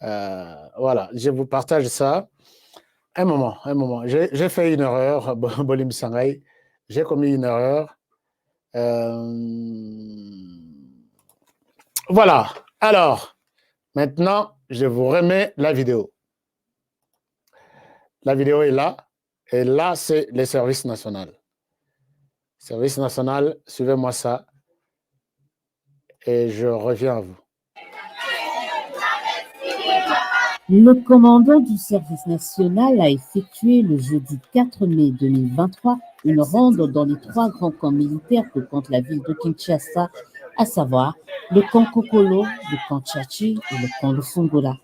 Voilà, je vous partage ça. Un moment. J'ai fait une erreur, Bolim Sangay. J'ai commis une erreur. Voilà. Alors, maintenant, je vous remets la vidéo. La vidéo est là. Et là, c'est le service national. Service national, suivez-moi ça. Et je reviens à vous. Le commandant du service national a effectué le jeudi 4 mai 2023 une ronde dans les 3 grands camps militaires que compte la ville de Kinshasa, à savoir le camp Kokolo, le camp Tchachi et le camp Lufungola.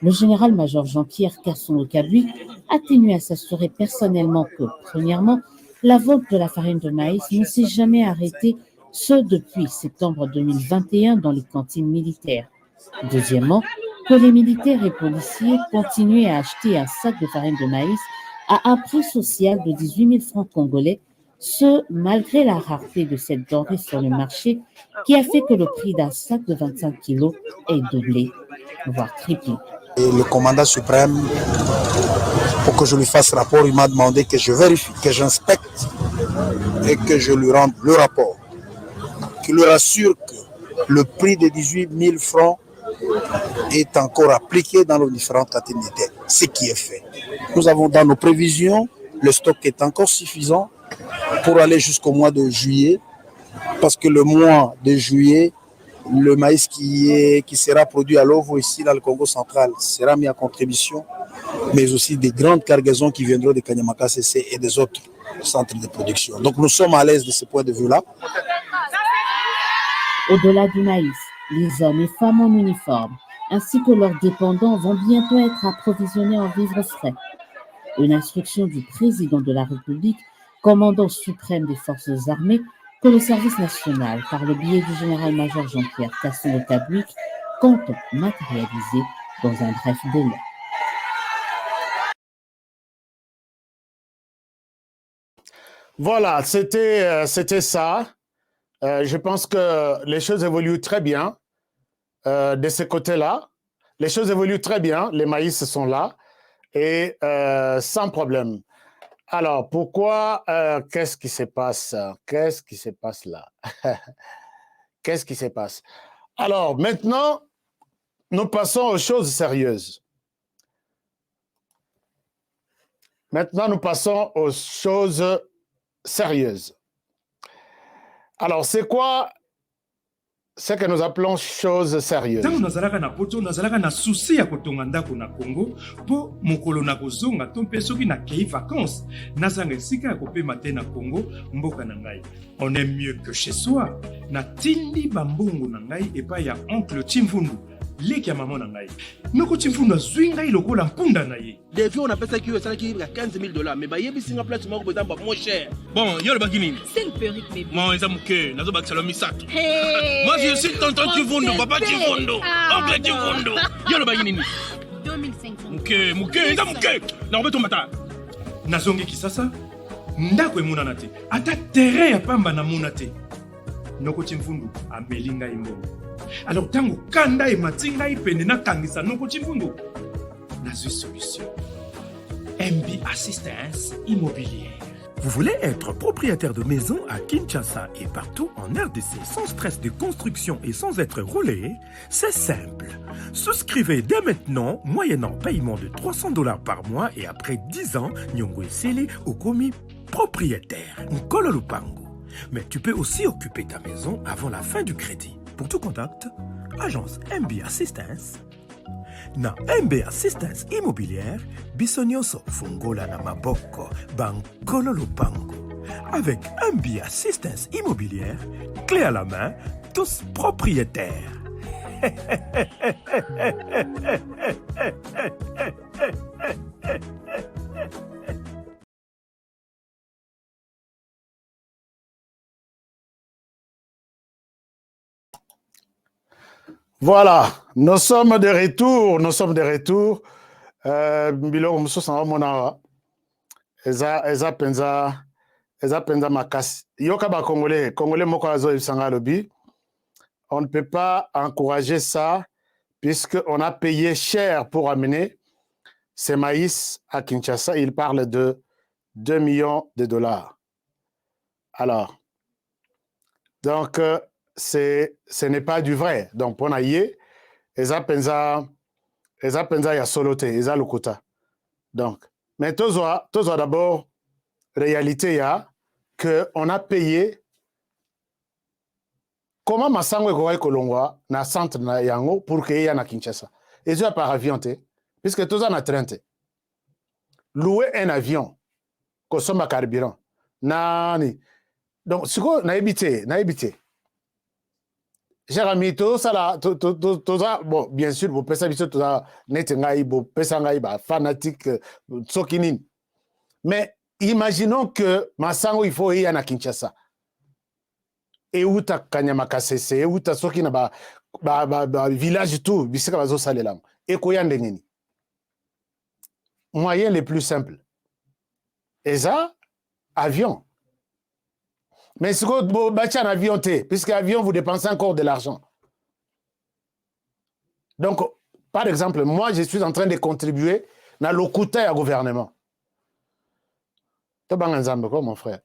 Le général-major Jean-Pierre Kasongo-Kabui a tenu à s'assurer personnellement que, premièrement, la vente de la farine de maïs ne s'est jamais arrêtée, ce depuis septembre 2021 dans les cantines militaires. Deuxièmement, que les militaires et policiers continuaient à acheter un sac de farine de maïs à un prix social de 18 000 francs congolais, ce malgré la rareté de cette denrée sur le marché qui a fait que le prix d'un sac de 25 kilos est doublé, voire triplé. Et le commandant suprême, pour que je lui fasse rapport, il m'a demandé que je vérifie, que j'inspecte et que je lui rende le rapport. Qu'il lui rassure que le prix de 18 000 francs est encore appliqué dans les différentes catégories, ce qui est fait. Nous avons dans nos prévisions, le stock est encore suffisant pour aller jusqu'au mois de juillet, parce que le mois de juillet, le maïs qui sera produit à l'OVO ici dans le Congo central sera mis à contribution, mais aussi des grandes cargaisons qui viendront de Kanyamaka CC et des autres centre de production. Donc nous sommes à l'aise de ce point de vue-là. Au-delà du maïs, les hommes et femmes en uniforme, ainsi que leurs dépendants, vont bientôt être approvisionnés en vivres frais. Une instruction du président de la République, commandant suprême des forces armées, que le service national, par le biais du général-major Jean-Pierre Casson de Tabouik, compte matérialiser dans un bref délai. Voilà, c'était ça. Je pense que les choses évoluent très bien de ce côté-là. Les choses évoluent très bien, les maïs sont là et sans problème. Alors, pourquoi, qu'est-ce qui se passe? Qu'est-ce qui se passe là? Qu'est-ce qui se passe? Alors, maintenant, nous passons aux choses sérieuses. Maintenant, nous passons aux choses sérieuses. Alors, c'est quoi ce que nous appelons choses sérieuses? Tango nazalaka na poto nazalaka na souci ya kotonga ndako na Congo po mokolo na kozonga to mpe soki na kei vacances nazanga esika ya kopema te na Congo mboka na ngai. On est mieux que chez soi. Na tindi bambongo na ngai epai ya oncle Chimfundu leki ya mama na ngai. Noko Chimfundu azwi ngai lokola mpunda na ye. Depuis on appelle ça qui est 15 000 $, mais yebi singa place moko bezamba moins cher. Bon, yo le bakini. C'est une perruque bébé. Moi ezamuke nazo bakisalo misato. Hey. Moi je suis tonton Chimfundu, papa Chimfundu, oncle Chimfundu. Yo le bakini. 2500. Muke ezamuke. Na obeto mata. Nazongi kisasa ndako emonana te ata terrain ya pamba na mona te. Noko Chimfundu ameli ngai mbongo. Alors tango kanda emati ngai pene na kangisa Noko Chimfundu nazwi solution. MB Assistance Immobilière. Vous voulez être propriétaire de maison à Kinshasa et partout en RDC sans stress de construction et sans être roulé? C'est simple. Souscrivez dès maintenant, moyennant paiement de $300 par mois et après 10 ans, Nyongo Eseli au commis propriétaire. Nkolo Lupango. Mais tu peux aussi occuper ta maison avant la fin du crédit. Pour tout contact, agence MB Assistance. Na MB Assistance Immobilière, Bissonioso Fungola na Maboko, Bankolo Lupango. Avec MB Assistance Immobilière, clé à la main, tous propriétaires. Voilà, nous sommes de retour. Biloko mosusu na mona eza penza makasi. Yoka ba Congolais moko azo isanga lobi. On ne peut pas encourager ça puisqu'on a payé cher pour amener ces maïs à Kinshasa. Il parle de 2 millions de dollars. Alors, donc ce n'est pas du vrai. Donc, pour naïe, eza penza ya solote, eza lukuta. Donc, mais tozoa d'abord réalité ya que on a payé. Comment masango ekokai kolongwa na centre na yango pour que ya na Kinshasa? Ezwa par avion te, puisque toza na train te. Louer un avion, kosomba carburant. Nani. Donc, siko na ebité. Cher ami, tout ça, bon, bien sûr, vous pensez que tout ça, fanatique, tsokinin. Mais imaginons que Masango, il faut y aller à Kinshasa. Et où ta Kanyamakasese, et où ta Sokina, village tout, bisika bazo salelam. Et koyan dengeni. Moyen les plus simples. Et ça, avion. Mais si vous bâtissez un avion, puisque l'avion, vous dépensez encore de l'argent. Donc, par exemple, moi, je suis en train de contribuer dans le coût au gouvernement. Tu quoi, mon frère?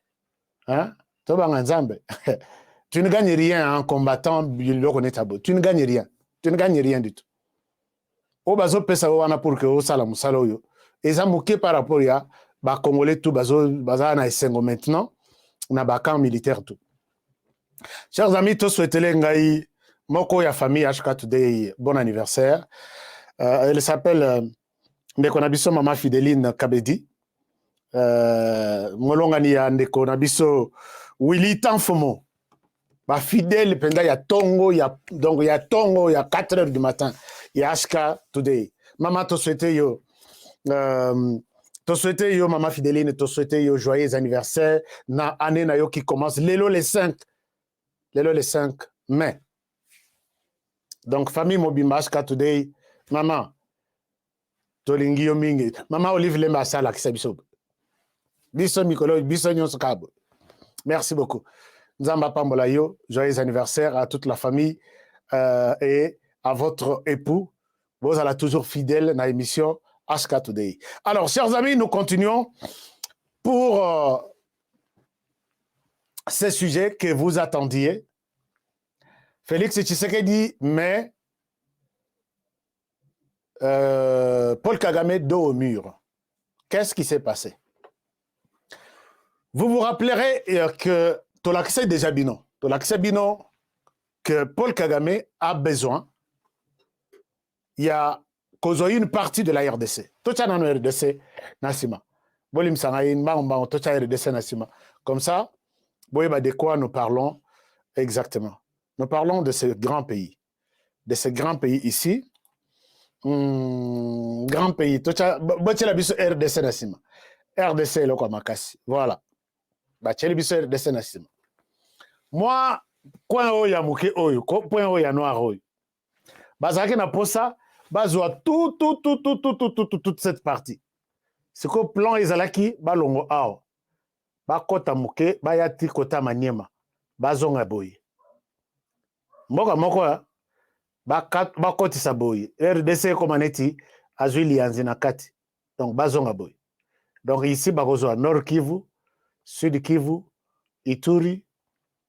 Hein? Tu ne gagnes rien en combattant, tu ne gagnes rien. Tu ne gagnes rien du tout. Au bazo pesa wana pour que au salam saloyo. Et ça mouké par rapport à ba Congolais tout bazo na esengo maintenant. Na bakan militaire tout. Chers amis, tous souhaitez ngai moko ya famille HK Today, bon anniversaire. Elle s'appelle Ndekonabiso Mama Fideline Kabedi. molongani ya ndeko na biso Willy Tanfomo ba fidèle penda ya tongo ya donc ya tongo ya 4 heures du matin ya Ashka Today. Maman te souhaite yo maman Fidéline, te souhaite yo joyeux anniversaire na année na yo qui commence lelo le 5 mai. Donc famille Mobimba Ashka Today, maman tolingi yo mingi, maman Olive Lemba sala kisabiso. Biso mikolo biso nyonso kabo. Merci beaucoup. Nzamba Pambola yo, joyeux anniversaire à toute la famille et à votre époux. Vous allez toujours fidèle dans l'émission Ashka Today. Alors, chers amis, nous continuons pour ces sujets que vous attendiez. Félix Tshisekedi met Paul Kagame dos au mur. Qu'est-ce qui s'est passé? Vous vous rappellerez que Tolaksé déjà Bino, que Paul Kagame a besoin. Il y a une partie de la RDC. Tout ça dans la RDC, Nassima. Comme ça, de quoi nous parlons exactement? Nous parlons de ces grands pays. De ces grands pays ici. Grand pays. Tout ça, RDC Nassima. RDC, le Kwamakasi. Voilà. RDC Nassima. Moi, coin oya mouké oyo, point oya noir oyo. Bazaki na posa, bazwa toute cette partie. C'est que plan ezalaki balongo ao. Ba kota mouké, ba yati kota Maniema. Bazonga boye. Mboka moko ba koti sa boye. RDC komaneti azuli yanzi na kati. Donc bazonga boye. Donc ici bakozwa Nord Kivu, Sud Kivu, Ituri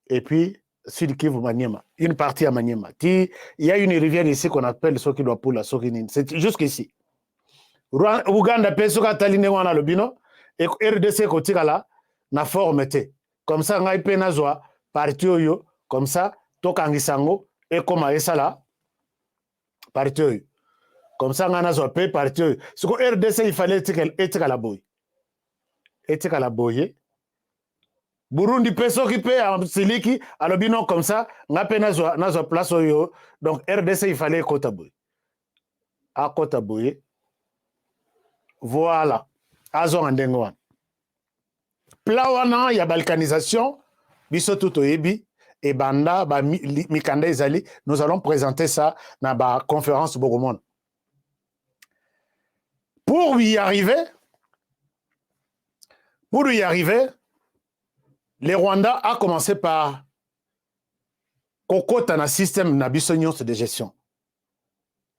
et puis Sud Kivu Maniema, une partie à Maniema. Il y a une rivière ici qu'on appelle Sokidoapula, Sokinin. C'est jusqu'ici. Ouganda Pesoka Taline wana lobino et RDC kotikala na formete. Comme ça ngai pe nazwa parti oyo comme ça tokangisango et koma esala parti oyo. Comme ça ngai nazwa pe parti oyo. Ce que RDC il fallait etika la boye. Etika la boye. Burundi peso qui paie en siliki alobino comme ça ngape nazo place oyo. Donc RDC il fallait Kotaboy. À Kotaboy. Voilà. Azo andengwa. Plawana ya balkanisation biso tout oyebi et banda ba mikanda ezali, nous allons présenter ça dans la conférence Bogomon. Pour y arriver, les Rwandais a commencé par kokota na système na biso nyonso de gestion.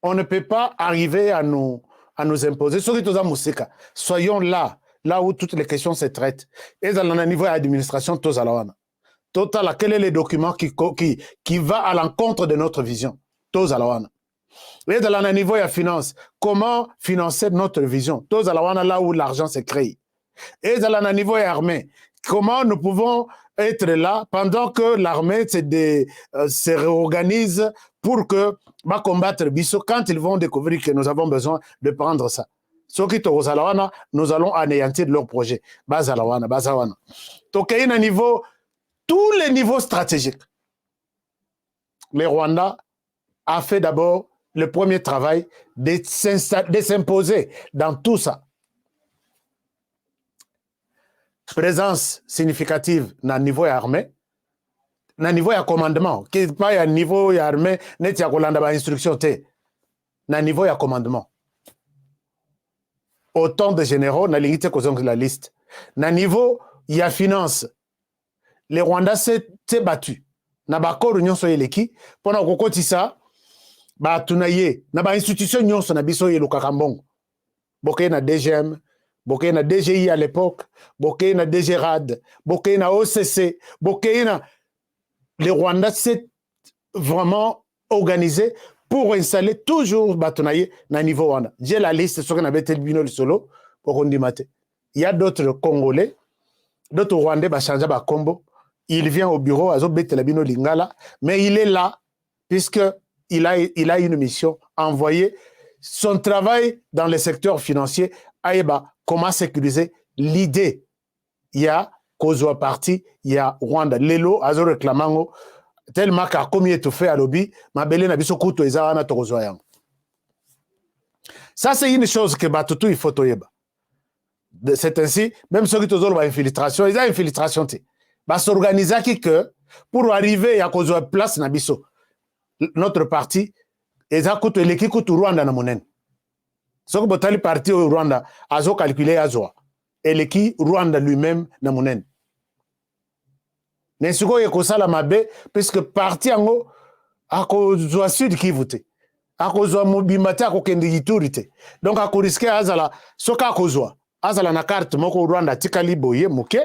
On ne peut pas arriver à nous imposer. Soyons là où toutes les questions se traitent. Et dans le niveau d'administration, total, quel est le document qui va à l'encontre de notre vision? Et dans le niveau de finance, comment financer notre vision? Là où l'argent se crée. Et dans le niveau armé, comment nous pouvons être là pendant que l'armée se réorganise pour que va combattre Bisso quand ils vont découvrir que nous avons besoin de prendre ça. Nous allons anéantir leur projet. Bazawana. Donc, il y a un niveau, tous les niveaux stratégiques. Les Rwandais a fait d'abord le premier travail de s'imposer dans tout ça. Présence significative dans le niveau armé, dans le niveau de commandement, qui n'est pas un niveau armé, n'est pas une instruction, dans le niveau de commandement. Autant de généraux, dans la liste. Dans le niveau de finance, les Rwandais s'est battu. Dans le niveau de l'Équipe, pendant qu'on ça, dans l'institution, nous avons besoin de l'Okakambong. Boké na DGM, Boké na DGI à l'époque, Boké na DGRAD, Boké na OCC, Boké na... Les Rwandais s'est vraiment organisé pour installer toujours Batonaye na niveau Rwanda. J'ai la liste sur qu'on avait été le solo pour qu'on mate. Il y a d'autres Congolais, d'autres Rwandais ba changer ba combo. Il vient au bureau à Zobet Labino Lingala, mais il est là puisque il a une mission, envoyer son travail dans le secteur financier à Eba, comment sécuriser l'idée, il y a Kozwa parti, il y a Rwanda. Lelo, azo réclamango, tellement qu'à combien tu fais à lobby, ma belle n'a biso kuto eza ana tokozwa yang. Ça, c'est une chose que Batutu, il faut toyeba. C'est ainsi, même ceux qui ont une infiltration, ils ont une infiltration. Bah, s'organiser qui que, pour arriver à cause de place, nabiso, notre parti, ils ont coûté l'équipe coûte Rwanda na monen. Ce que botali parti au Rwanda, azo calculé azo. Et l'équipe Rwanda lui-même na monen. Mais ce qu'on est comme ça la mabe, puisque parti en haut, à cause de sud qui vote. À cause de mobimate à cause de l'autorité. Donc à cause risquer azala, ce qu'a cause azala na carte moko Rwanda tikali boye moke.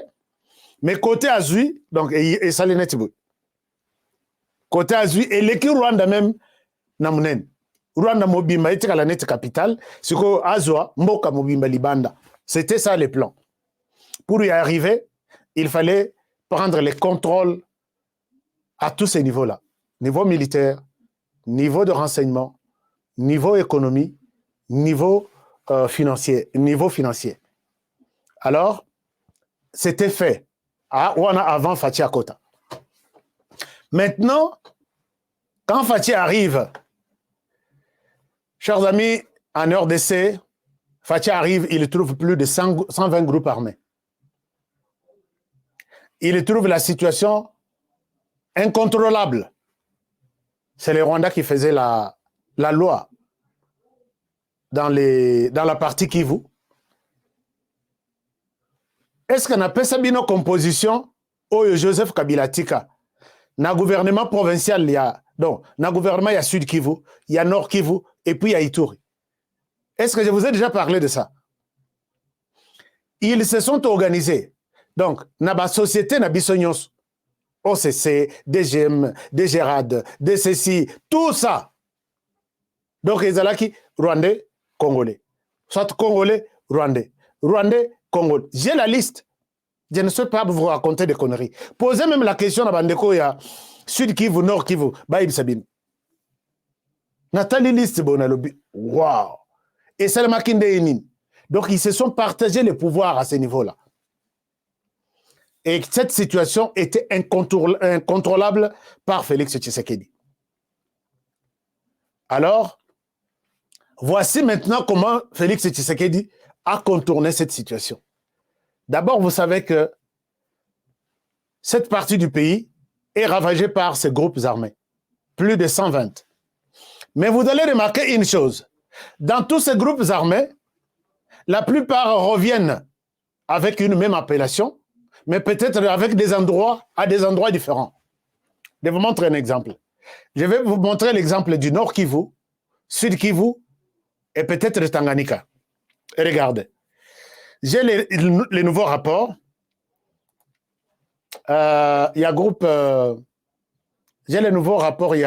Mais côté azui, donc et ça les netibo. Côté azui et l'équipe Rwanda même na munen. Rwanda mobimba tikala net capital, ce que azwa mboka mobimba libanda. C'était ça le plan. Pour y arriver, il fallait prendre les contrôles à tous ces niveaux-là. Niveau militaire, niveau de renseignement, niveau économie, niveau financier. Alors, c'était fait avant Fathi Akota. Maintenant, quand Fathi arrive, chers amis, en RDC, Fathi arrive, il trouve plus de 120 groupes armés. Il trouve la situation incontrôlable. C'est les Rwandais qui faisaient la loi dans la partie Kivu. Est-ce qu'on appelle ça une composition où Joseph Kabila Tika, na gouvernement provincial, il y a, donc, na gouvernement, il y a Sud Kivu, il y a Nord Kivu, et puis il y a Ituri. Est-ce que je vous ai déjà parlé de ça? Ils se sont organisés. Donc, na ba société na bisonyos, OCC, DGM, DGRAD, DCC, tout ça. Donc, ils ont qui Rwandais, Congolais. Soit Congolais, Rwandais. Rwandais, Congolais. J'ai la liste. Je ne sais pas vous raconter des conneries. Posez même la question à Bandeko, il y a Sud Kivu, Nord Kivu, Baïb Sabine. Nathalie Liste, Bonalobi. Waouh! Et c'est le Makinde Enin. Donc, ils se sont partagés les pouvoirs à ce niveau-là. Et cette situation était incontrôlable par Félix Tshisekedi. Alors, voici maintenant comment Félix Tshisekedi a contourné cette situation. D'abord, vous savez que cette partie du pays est ravagée par ces groupes armés. Plus de 120. Mais vous allez remarquer une chose. Dans tous ces groupes armés, la plupart reviennent avec une même appellation, mais peut-être avec des endroits, à des endroits différents. Je vais vous montrer un exemple. Je vais vous montrer l'exemple du Nord Kivu, Sud Kivu et peut-être Tanganyika. Et regardez. J'ai les nouveaux rapports. Il y a groupe... j'ai les nouveaux rapports, il y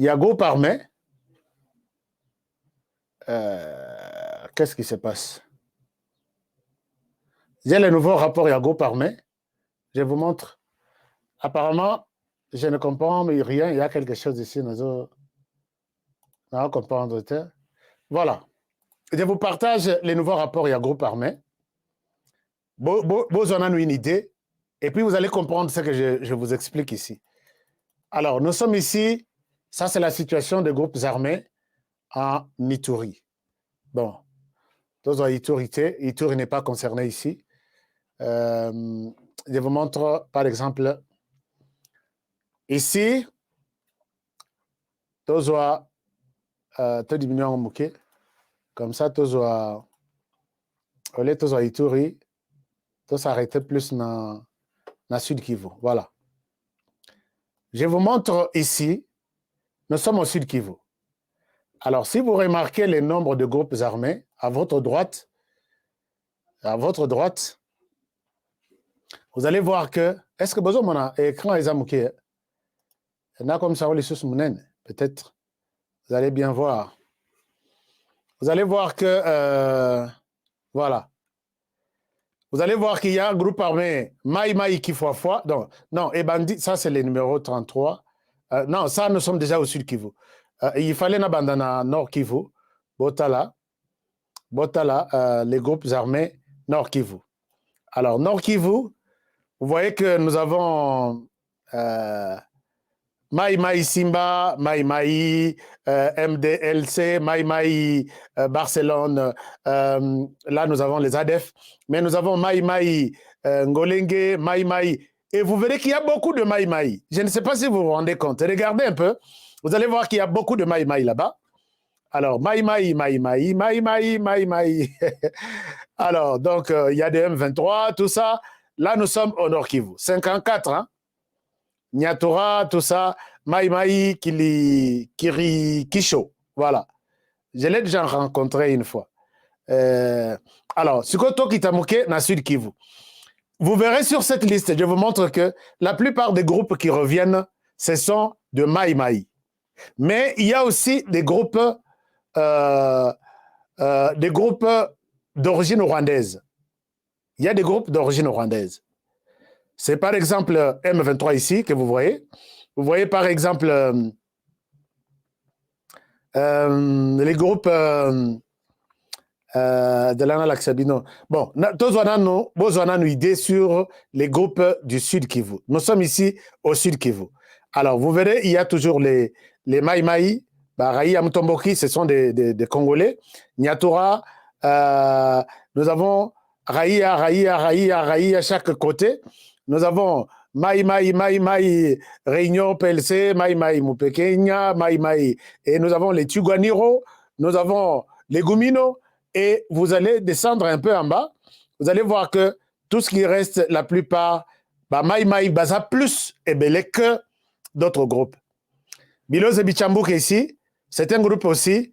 a groupe armé. Qu'est-ce qui se passe? J'ai les nouveaux rapports, il y a groupe armé. Je vous montre. Apparemment, je ne comprends rien. Il y a quelque chose ici. Nous comprendre. Voilà. Je vous partage les nouveaux rapports, il y a groupe armé. Vous en avez une idée. Et puis, vous allez comprendre ce que je vous explique ici. Alors, nous sommes ici. Ça, c'est la situation des groupes armés en Ituri. Bon. Ituri n'est pas concerné ici. Je vous montre, par exemple, ici, Tozoa, Todiminion Mouké, comme ça, Tozoa, Olé Tozoa Ituri, Tozoa s'arrêter plus dans Sud Kivu. Voilà. Je vous montre ici, nous sommes au Sud Kivu. Alors, si vous remarquez les nombres de groupes armés, à votre droite, vous allez voir que, est-ce que besoin mon écran est amouqué? Il y en a comme ça, peut-être. Vous allez bien voir. Vous allez voir que, voilà. Vous allez voir qu'il y a un groupe armé, Maï Kifuafua. Non, et Bandit, ça c'est le numéro 33. Non, ça, nous sommes déjà au Sud Kivu. Il fallait n'abandonner Nord Kivu, Botala. Botala, les groupes armés Nord Kivu. Alors, Nord Kivu, vous voyez que nous avons Mai Mai Simba, Mai Mai MDLC, Mai Mai Barcelone. Là, nous avons les ADF, mais nous avons Mai Mai Ngolenge, Mai Mai. Et vous verrez qu'il y a beaucoup de Mai Mai. Je ne sais pas si vous vous rendez compte. Regardez un peu. Vous allez voir qu'il y a beaucoup de Mai Mai là-bas. Alors, Mai Mai, Mai Mai, Mai Mai, Mai Mai. Alors, donc, il y a des M23, tout ça. Là, nous sommes au Nord Kivu. 54, hein. Nyatura, tout ça. Mai Mai, Kiri, Kisho. Voilà. Je l'ai déjà rencontré une fois. Alors, Sikoto Kitamuke, na Sud Kivu. Vous verrez sur cette liste, je vous montre que la plupart des groupes qui reviennent, ce sont de Mai Mai. Mais il y a aussi des groupes d'origine rwandaise. Il y a des groupes d'origine rwandaise. C'est par exemple M23 ici que vous voyez. Vous voyez par exemple les groupes de l'Anna Laxabino. Bon, tous on a une idée sur les groupes du Sud Kivu. Nous sommes ici au Sud Kivu. Alors, vous verrez, il y a toujours les Mai Mai, Raïa Mutomboki, ce sont des Congolais. Nyatura, nous avons Raïa à chaque côté. Nous avons Mai Mai, Réunion PLC, Mai Mai Mupekenya, Mai Mai. Et nous avons les Tuguaniro, nous avons les Gumino. Et vous allez descendre un peu en bas. Vous allez voir que tout ce qui reste, la plupart, Mai Mai, Baza plus et belé que d'autres groupes. Biloze Bichambuk ici, c'est un groupe aussi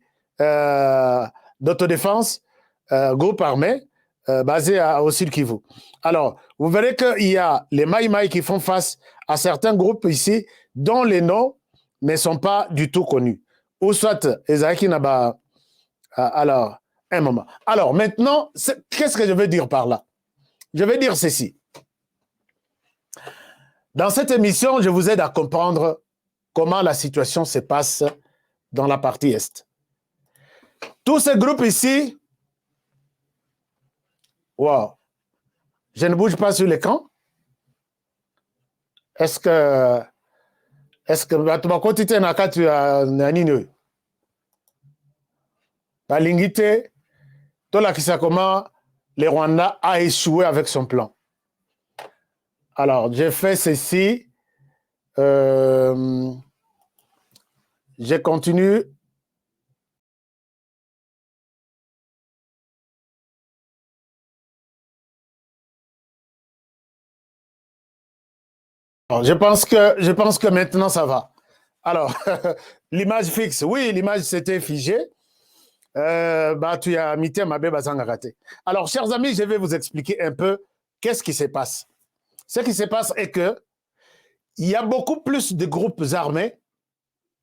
d'autodéfense, groupe armé, basé au Sud Kivu. Alors, vous verrez qu'il y a les Mai Mai qui font face à certains groupes ici, dont les noms ne sont pas du tout connus. Ou soit, Ezaki Naba. Alors, un moment. Alors, maintenant, qu'est-ce que je veux dire par là? Je vais dire ceci. Dans cette émission, je vous aide à comprendre comment la situation se passe dans la partie Est. Tous ces groupes ici, wow, je ne bouge pas sur l'écran. Est-ce que tu vas continuer à tu as nini? Balingite, Tola comment le Rwanda a échoué avec son plan. Alors, j'ai fait ceci. Je continue. Alors, je pense que maintenant ça va. Alors, l'image fixe, oui, l'image s'était figée. Tu as mité ma bébé raté. Alors, chers amis, je vais vous expliquer un peu qu'est-ce qui se passe. Ce qui se passe est que il y a beaucoup plus de groupes armés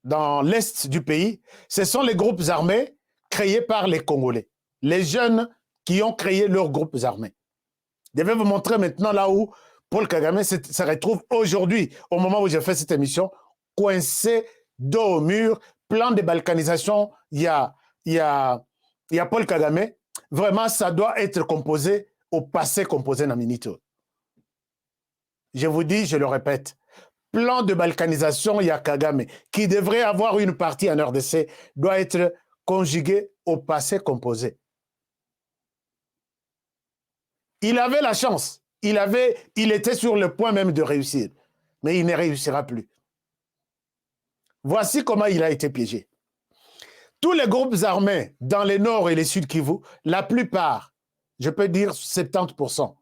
dans l'est du pays. Ce sont les groupes armés créés par les Congolais, les jeunes qui ont créé leurs groupes armés. Je vais vous montrer maintenant là où Paul Kagame se retrouve aujourd'hui, au moment où j'ai fait cette émission, coincé dos au mur, plan de balkanisation. Il y a Paul Kagame. Vraiment, ça doit être composé au passé composé dans Minito. Je vous dis, je le répète, plan de balkanisation, il y a Kagame, qui devrait avoir une partie en RDC, doit être conjugué au passé composé. Il avait la chance, il était sur le point même de réussir, mais il ne réussira plus. Voici comment il a été piégé. Tous les groupes armés dans les nord et les sud Kivu, la plupart, je peux dire 70%,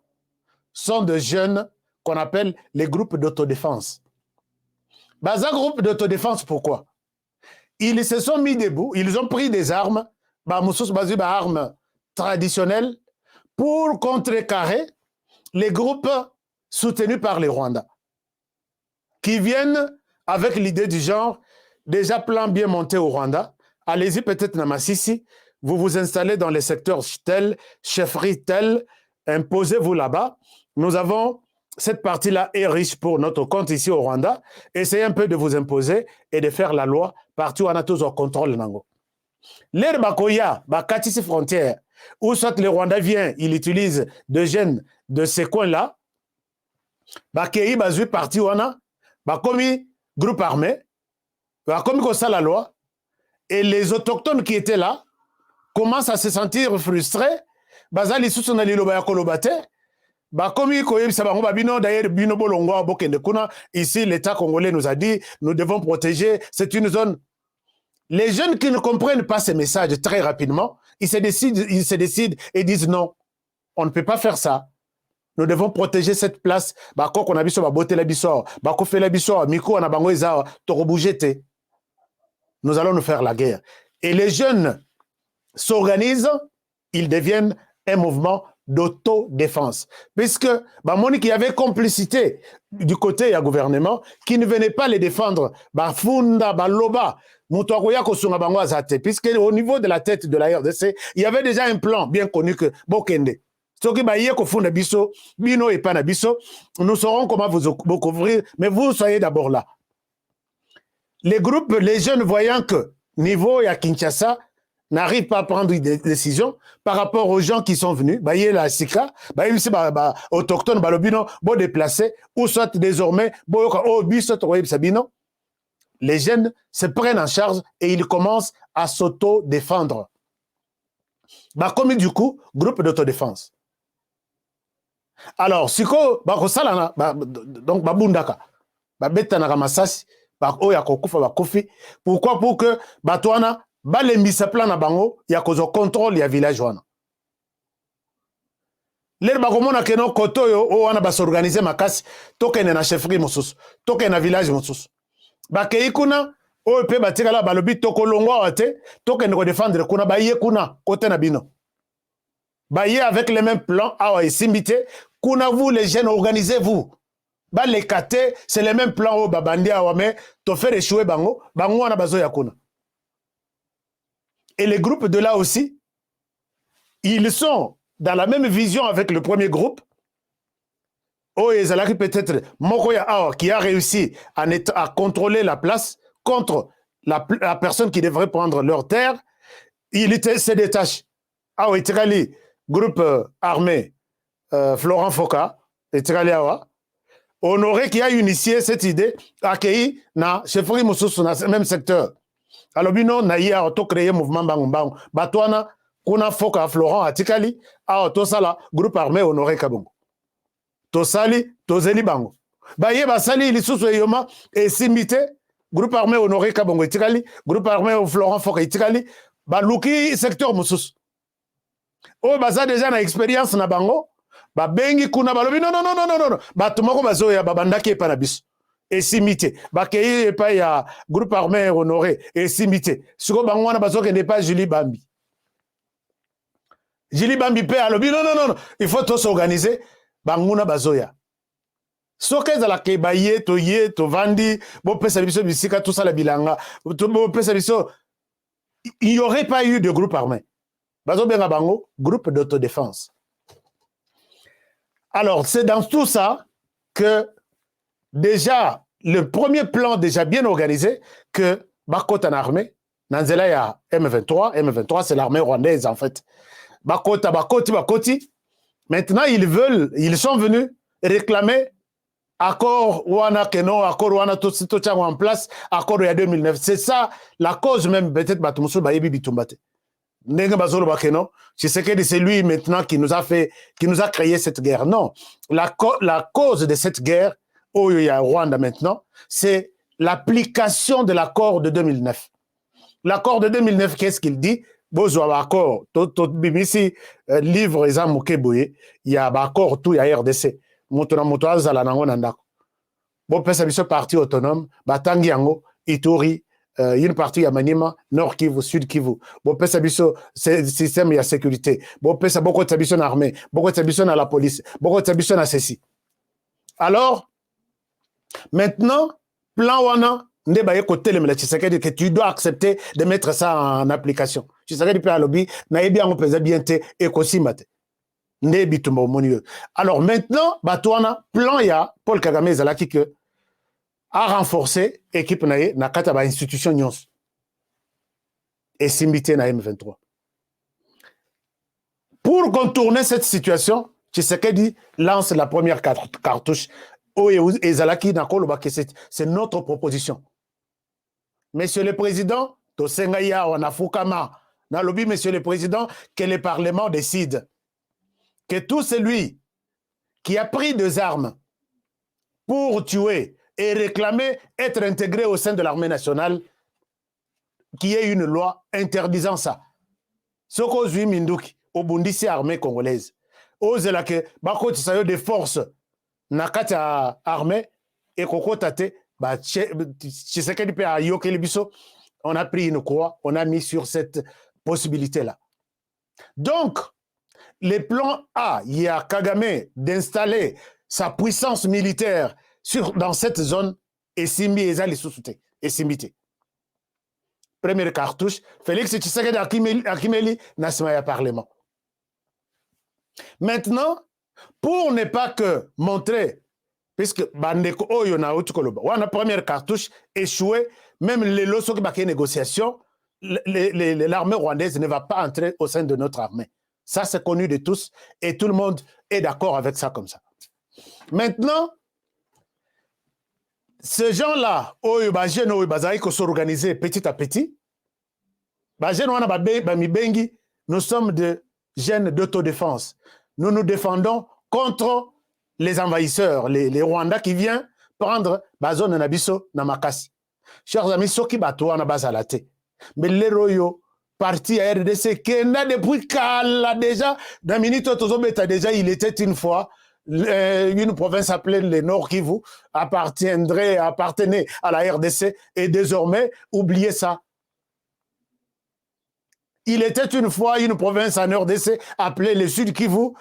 sont de jeunes qu'on appelle les groupes d'autodéfense. Un groupe d'autodéfense, pourquoi? Ils se sont mis debout, ils ont pris des armes, armes traditionnelles, pour contrecarrer les groupes soutenus par les Rwandais, qui viennent avec l'idée du genre, déjà plan bien monté au Rwanda, allez-y peut-être dans Massissi, vous vous installez dans les secteurs tels, chefferie telle, imposez-vous là-bas. Nous avons cette partie-là est riche pour notre compte ici au Rwanda. Essayez un peu de vous imposer et de faire la loi partout où on a tous au contrôle. L'air Bakoya, Bakatisi frontière, ou soit le Rwanda vient, il utilise des jeunes de ces coins-là, bakei bazui parti wana, bakomi groupe armé, bakomi kosa la loi, et les autochtones qui étaient là commencent à se sentir frustrés, bazali sous son aliloba ya kolobate, bakomi koyebisa bango babino d'ailleurs bino bolongwa bokende kuna, ici l'État congolais nous a dit nous devons protéger, c'est une zone. Les jeunes qui ne comprennent pas ces messages très rapidement, ils se décident et disent non, on ne peut pas faire ça. Nous devons protéger cette place. Bako qu'on a biso ba boté la biso, bako fait la biso, miko na bango eza torobujete. Nous allons nous faire la guerre. Et les jeunes s'organisent, ils deviennent un mouvement d'autodéfense. Puisque Monique, il y avait complicité du côté du gouvernement qui ne venait pas les défendre. Funda, Loba, puisque au niveau de la tête de la RDC, il y avait déjà un plan bien connu que Bokende. Nous saurons comment vous couvrir, mais vous soyez d'abord là. Les groupes, les jeunes voyant que niveau à Kinshasa n'arrivent pas à prendre des décisions par rapport aux gens qui sont venus, la Sika, autochtones, balobino, déplacés, ou soit désormais, les jeunes se prennent en charge et ils commencent à s'auto-défendre. Comme du coup, groupe d'autodéfense. Alors, siko, donc, babundaka, betanaka masasi, oya kokufa bakofi. Pourquoi? Pour que batwana balembisa plan na bango ya kozo contrôle ya village wana. Lere bakomona keno koto yo o wana basorganiser makasi tokene na chefferie mosusu, tokene na village mosusu. Bakei kuna o pe batikala balobi tokolongwa wate tokene ko défendre kuna baye kuna côté na bino. Baye avec les mêmes plans awa esimbité kuna vous les jeunes organisez-vous. Les kate, c'est les mêmes plans au babandi awame, to faire échouer bango, bango wana bazo yakuna. Et les groupes de là aussi, ils sont dans la même vision avec le premier groupe. Oh, ezalaki peut-être Mokoya Awa qui a réussi à contrôler la place contre la personne qui devrait prendre leur terre. Il se détache. Awa etikali groupe armé Florent Foka etikali Awa. Honoré qui a initié cette idée, accueilli na chefferie Moussousou dans le même secteur. Alors, bino, na y a auto-créé mouvement Bango. Batouana, kuna Foka Florent Atikali, a auto-sala, groupe armé Honoré Kabongo. Tosali, Tozeli Bango. Baye Basali, il sous yoma, et simité, groupe armé Honoré Kabongo Itikali, groupe armé Florent Foka Itikali, Balouki, secteur Moussous. Oh, baza déjà na expérience na Bango. Bengi kuna balobi non batumako bazoya babandaki epa na biso esimité bakei epa ya groupe armé Honoré esimité siko bango wana bazokende pas Julie Bambi pe alobi non il faut tous s'organiser banguna bazoya soke za la kebaye to vandi bo pesa biso bisika tout ça la bilanga bo pesa biso il n'y aurait pas eu de groupe armé bazo benga bango groupe d'autodéfense. Alors, c'est dans tout ça que déjà, le premier plan déjà bien organisé, que Bakota en armée, Nanzela ya M23 c'est l'armée rwandaise en fait. Bakoti. Maintenant, ils sont venus réclamer accord Wana Keno, accord Wana Tochango en place, accord il y a 2009. C'est ça la cause même, peut-être Batumusul Bayebi Bitumbate. C'est lui maintenant qui nous a créé cette guerre. Non, la cause de cette guerre, où il y a Rwanda maintenant, c'est l'application de l'accord de 2009. L'accord de 2009, qu'est-ce qu'il dit? Bozo accord, BBC livre Eza Mukeboye, il y a accord tout, il y a RDC. Motona motoa zala nango nandako. Bon, pesa biso parti autonome, batangi yango, Ituri, une partie à Manima, Nord Kivu, Sud Kivu. Bon, pesa biso système de sécurité. Bon, pesa beaucoup de biso armée, beaucoup de biso à la police, beaucoup de biso à ceci. Alors, maintenant, plan wana nde baye côté le Tshisekedi que tu dois accepter de mettre ça en application. Tshisekedi peut lobby na yebi ngo pesa bien te et kosimate. Nde bitumba monio. Alors maintenant, batwana plan ya Paul Kagame zalaki que a renforcé l'équipe na kata ba institution nyons et simbité na M23. Pour contourner cette situation, Tshisekedi lance la première cartouche. C'est notre proposition. Monsieur le Président, Monsieur le Président, que le Parlement décide que tout celui qui a pris des armes pour tuer et réclamer être intégré au sein de l'armée nationale, qu'il y ait une loi interdisant ça. Ce qu'on dit Minduki, au Bundisi armée congolaise, ozela ke bakoti sayo des forces nakata armée et kokotate ba Tshisekedi pe ayokeli biso, on a pris une croix, on a mis sur cette possibilité là. Donc le plan A, il y a Kagame d'installer sa puissance militaire dans cette zone et Simbi ezali sousouté et Simbité. Première cartouche, Félix Tshisekedi Akimeli Nasmaya Parlement. Maintenant, pour ne pas que montrer, puisque Bandeko Oyo na Otukoloba, on a première cartouche échoué, même les lots qui négociation, l'armée rwandaise ne va pas entrer au sein de notre armée. Ça, c'est connu de tous et tout le monde est d'accord avec ça comme ça. Maintenant, ces gens-là, ils s'organiser petit à petit. Nous sommes des jeunes d'autodéfense. Nous nous défendons contre les envahisseurs, les Rwandais qui viennent prendre la zone Nabiso Namakasi. Chers amis, ceux qui battent na bazalate. Mais les royaux parti à RDC, qui n'a depuis Kala déjà, dans minute déjà, il était une fois une province appelée le Nord Kivu, appartenait à la RDC, et désormais, oubliez ça. Il était une fois une province en RDC appelée le Sud Kivu,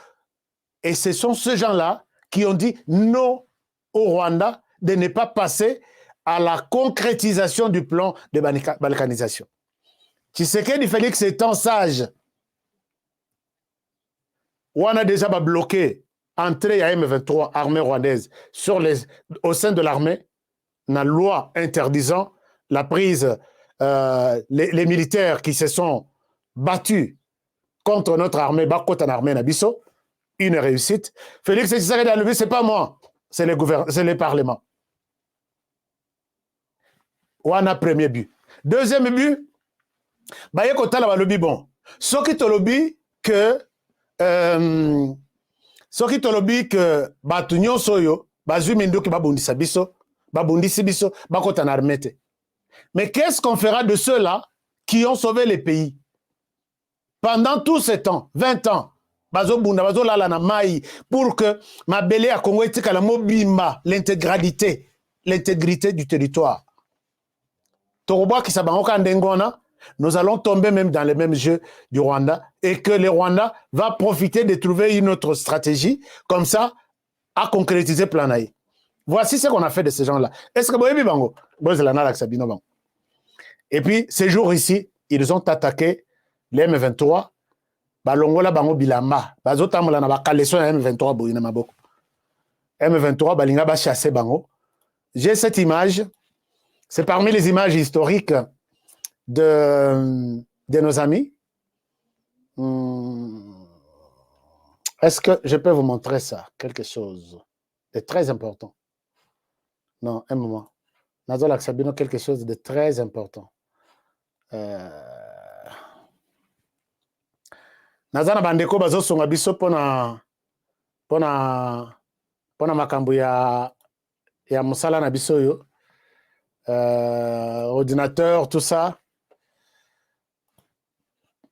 et ce sont ces gens-là qui ont dit non au Rwanda de ne pas passer à la concrétisation du plan de balkanisation. Tshisekedi Félix étant sage, on a déjà bloqué entrée à M23, armée rwandaise, au sein de l'armée, la loi interdisant la prise, les militaires qui se sont battus contre notre armée, Bakota armée Nabiso, une réussite. Félix Tshisekedi a levé, c'est pas moi, c'est le Parlement. On a premier but. Deuxième but, bah écoutez la lobby bon. Ce qui te lobby que batunyo soyo bazumindo ki babundisa biso babundisi biso bakota na armée. Mais qu'est-ce qu'on fera de ceux-là qui ont sauvé les pays pendant tout ce temps, 20 ans? Bazobunda bazolala na mai pour que mabele ya Congo etika la mobimba l'intégrité du territoire. Toroba qui sabangoka ndengona. Nous allons tomber même dans les mêmes jeux du Rwanda et que le Rwanda va profiter de trouver une autre stratégie comme ça à concrétiser Planaï. Voici ce qu'on a fait de ces gens-là. Est-ce que vous avez vu Bango? Et puis, ces jours ici, ils ont attaqué les M23. Balongola Bango Bilamba. Bazotamola na bakaleso na M23 boyina maboko. M23 balinga ba chasser Bango. J'ai cette image. C'est parmi les images historiques de nos amis. Est-ce que je peux vous montrer ça? Quelque chose de très important. Non, un moment. Nazola Sabino, quelque chose de très important. Nazana bandeko bazo songa biso pona makambo ya musala na biso yo. Ordinateur, tout ça.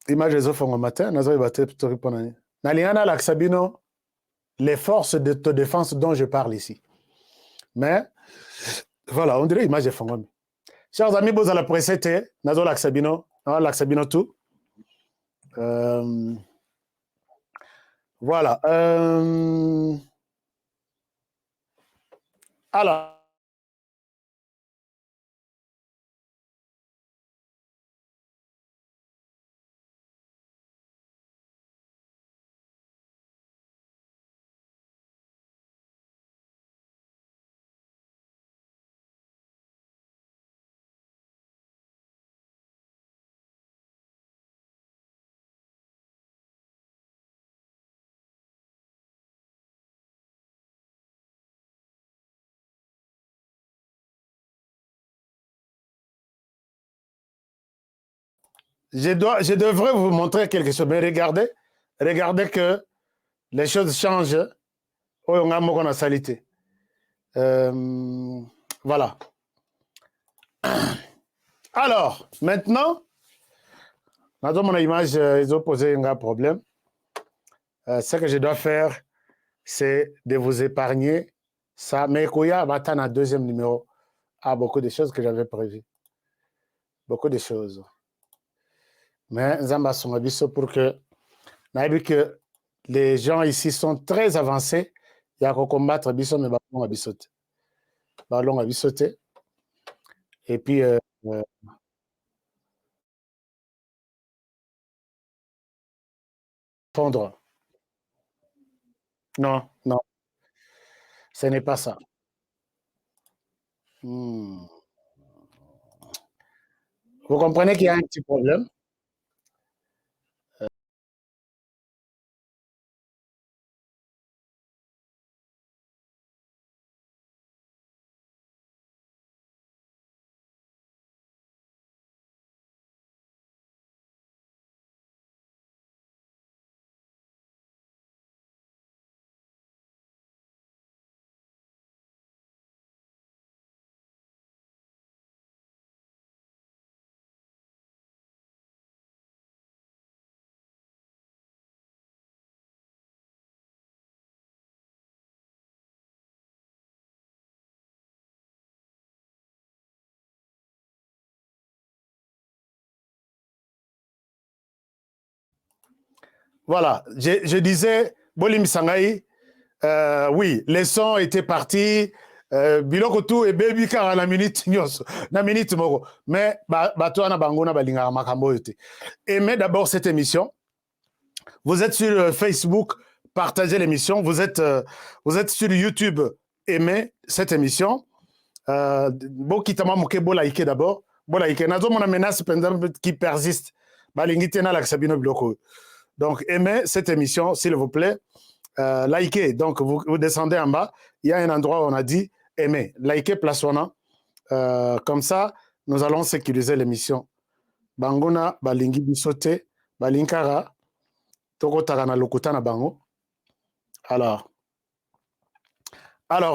Image des offres au matin, les forces de défense dont je parle ici. Mais, voilà, on dirait image de Fongomi. Chers amis, vous allez précéder, Nazo Laxabino tout. Voilà. Alors, je devrais vous montrer quelque chose, mais regardez que les choses changent. Oh, on a mon salité. Voilà. Alors, maintenant, dans mon image, ils ont posé un problème. Ce que je dois faire, c'est de vous épargner ça. Mais Koya va attendre un deuxième numéro. Ah, beaucoup de choses que j'avais prévues. Beaucoup de choses. Mais Zamba Songabiso pour que, on a vu que les gens ici sont très avancés. Il y a qu'à combattre Bisso, mais ballon à bissoter. Ballon à bissoter. Et puis, fondre. Non, non, ce n'est pas ça. Vous comprenez qu'il y a un petit problème. Voilà, je disais, Bolim Sangaï, oui, les sons étaient partis, biloko tout et baby car à la minute moko, mais bato na bango na balinga makambo yote. Aimez d'abord cette émission. Vous êtes sur Facebook, partagez l'émission. Vous êtes sur YouTube, aimez cette émission. Bokitama moke bolaike d'abord, bolaike. Nazo mona menace pendant qui persiste. Balingi tena la sabino biloko. Donc, aimez cette émission, s'il vous plaît. Likez. Donc, vous descendez en bas. Il y a un endroit où on a dit aimez. Likez, plaçonna. Comme ça, nous allons sécuriser l'émission. Bangona, balingi bisote, balinkara, toko tagana lokuta na bango. Alors,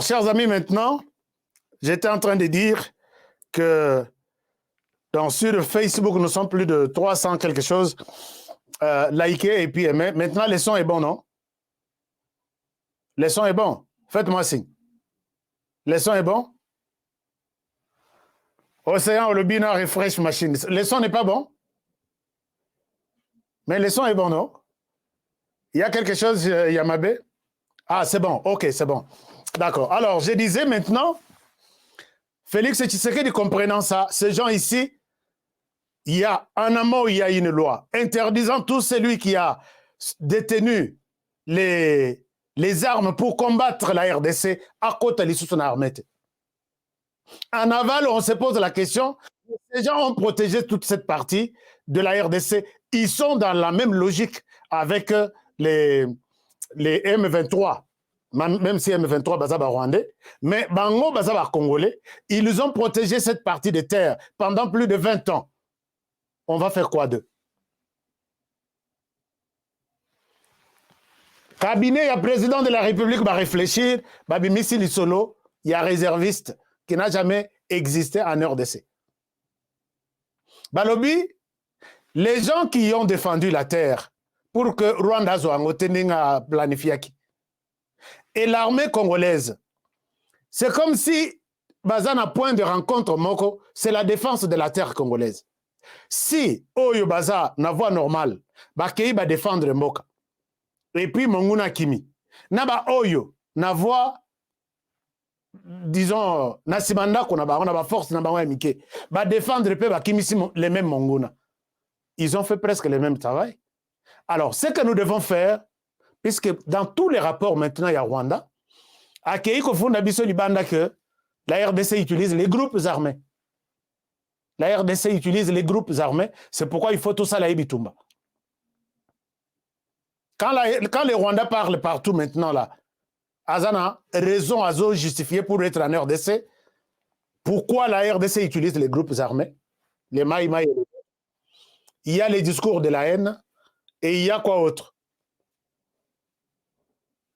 chers amis, maintenant, j'étais en train de dire que sur Facebook, nous sommes plus de 300 quelque chose. Likez et puis aimez. Maintenant, le son est bon, non? Le son est bon. Faites-moi signe. Le son est bon? Océan Olobina Refresh Machine. Le son n'est pas bon? Mais le son est bon, non? Il y a quelque chose, Yamabe? Ah, c'est bon. Ok, c'est bon. D'accord. Alors, je disais maintenant, Félix Tshisekedi comprenant ça, ces gens ici, il y a en amont, il y a une loi interdisant tout celui qui a détenu les armes pour combattre la RDC à côté de son armée. En aval, on se pose la question, ces gens ont protégé toute cette partie de la RDC. Ils sont dans la même logique avec les M23. Même si M23 bazaba rwandais, mais bango bazaba congolais, ils ont protégé cette partie de terre pendant plus de 20 ans. On va faire quoi d'eux? Cabinet, il y a président de la République va réfléchir, Babimisi Lissolo, il y a réserviste qui n'a jamais existé en RDC. Balobi, les gens qui ont défendu la terre pour que Rwanda soit en planifié, et l'armée congolaise, c'est comme si Bazana point de rencontre Moko, c'est la défense de la terre congolaise. Si Oyo Baza na voie normale, Bakei va défendre Moka. Et puis Monguna Kimi. Naba Oyo na voie, disons, Nasimanda qu'on a force na ba Mike. Va défendre Bakimi les mêmes Monguna. Ils ont fait presque le même travail. Alors, ce que nous devons faire, puisque dans tous les rapports maintenant il y a Rwanda, à Keiko Funda Biso Libanda que la RDC utilise les groupes armés. La RDC utilise les groupes armés, c'est pourquoi il faut tout ça la Ibitumba. Quand les Rwandais parlent partout maintenant là, Azana, raison à justifier pour être en RDC, pourquoi la RDC utilise les groupes armés, les Maïmaï et les... il y a les discours de la haine, et il y a quoi autre?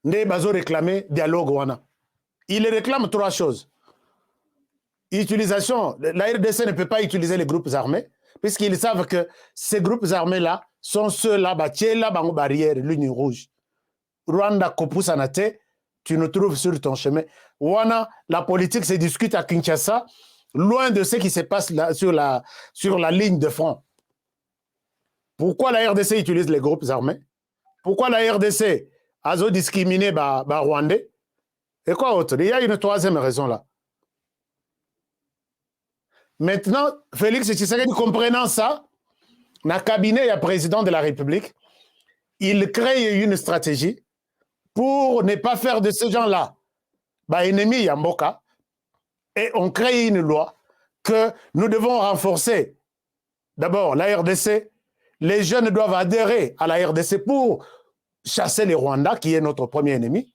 Né Bazo réclamé dialogue wana. Il réclame 3 choses. Utilisation, la RDC ne peut pas utiliser les groupes armés, puisqu'ils savent que ces groupes armés-là sont ceux-là, là, bango barrière, l'Union Rouge. Rwanda, Kopu, Sanate, tu nous trouves sur ton chemin. Wana, la politique se discute à Kinshasa, loin de ce qui se passe là, sur la ligne de front. Pourquoi la RDC utilise les groupes armés? Pourquoi la RDC a discriminé Rwandais? Et quoi autre? Il y a une 3e raison là. Maintenant, Félix Tshisekedi, comprenant ça, dans le cabinet et président de la République, il crée une stratégie pour ne pas faire de ces gens-là ennemis Yamboka, et on crée une loi que nous devons renforcer. D'abord, la RDC, les jeunes doivent adhérer à la RDC pour chasser les Rwandais, qui est notre premier ennemi.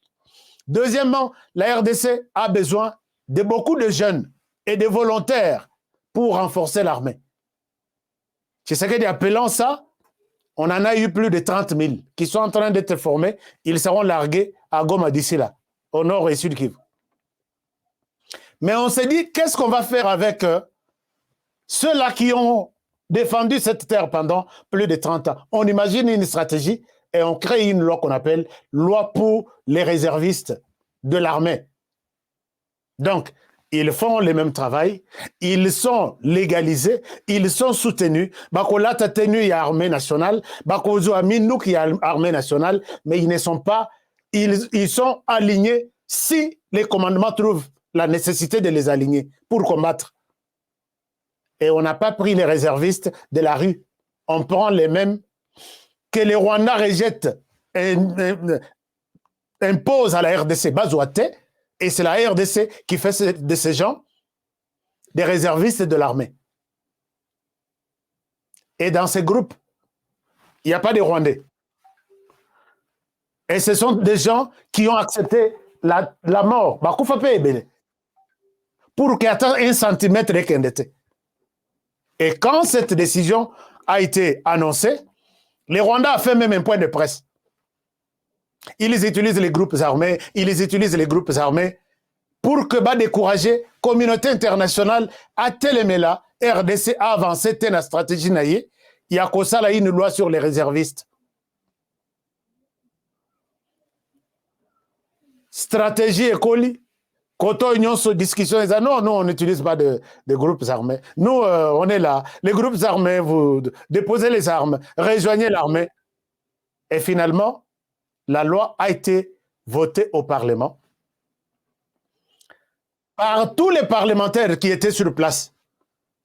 Deuxièmement, la RDC a besoin de beaucoup de jeunes et de volontaires pour renforcer l'armée. Tshisekedi appelant ça, on en a eu plus de 30 000 qui sont en train d'être formés. Ils seront largués à Goma d'ici là, au nord et sud Kivu. Mais on s'est dit, qu'est-ce qu'on va faire avec ceux-là qui ont défendu cette terre pendant plus de 30 ans? On imagine une stratégie et on crée une loi qu'on appelle loi pour les réservistes de l'armée. Donc, ils font le même travail, ils sont légalisés, ils sont soutenus. Bakola a tenu il y a l'armée nationale, Bakozo a mis nous qui a l'armée nationale, mais ils ne sont pas, ils sont alignés si les commandements trouvent la nécessité de les aligner pour combattre. Et on n'a pas pris les réservistes de la rue. On prend les mêmes que les Rwandais rejettent, imposent à la RDC Bazouate. Et c'est la RDC qui fait de ces gens des réservistes de l'armée. Et dans ces groupes, il n'y a pas de Rwandais. Et ce sont des gens qui ont accepté la mort. Pour qu'il y ait 1 centimètre de kendete. Et quand cette décision a été annoncée, les Rwandais ont fait même un point de presse. Ils utilisent les groupes armés, pour que décourager la communauté internationale à Télémela, RDC a avancé la stratégie naïe. Il y a une loi sur les réservistes. Stratégie école, quand on a une discussion, ils disent non, on n'utilise pas de groupes armés. Nous, on est là. Les groupes armés, vous déposez les armes, rejoignez l'armée. Et finalement, la loi a été votée au Parlement par tous les parlementaires qui étaient sur place.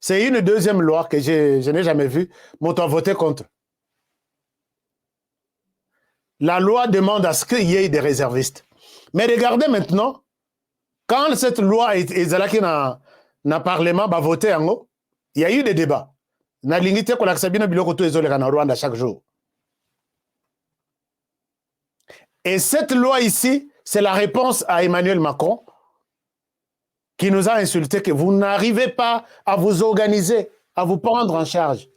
C'est une 2e loi que je n'ai jamais vue, m'ont voté contre. La loi demande à ce qu'il y ait des réservistes. Mais regardez maintenant, quand cette loi est dans le Parlement, voté en haut, il y a eu des débats. Na lingité ko laksabina biloko to ezoleka na Rwanda chaque jour. Et cette loi ici, c'est la réponse à Emmanuel Macron qui nous a insulté que vous n'arrivez pas à vous organiser, à vous prendre en charge.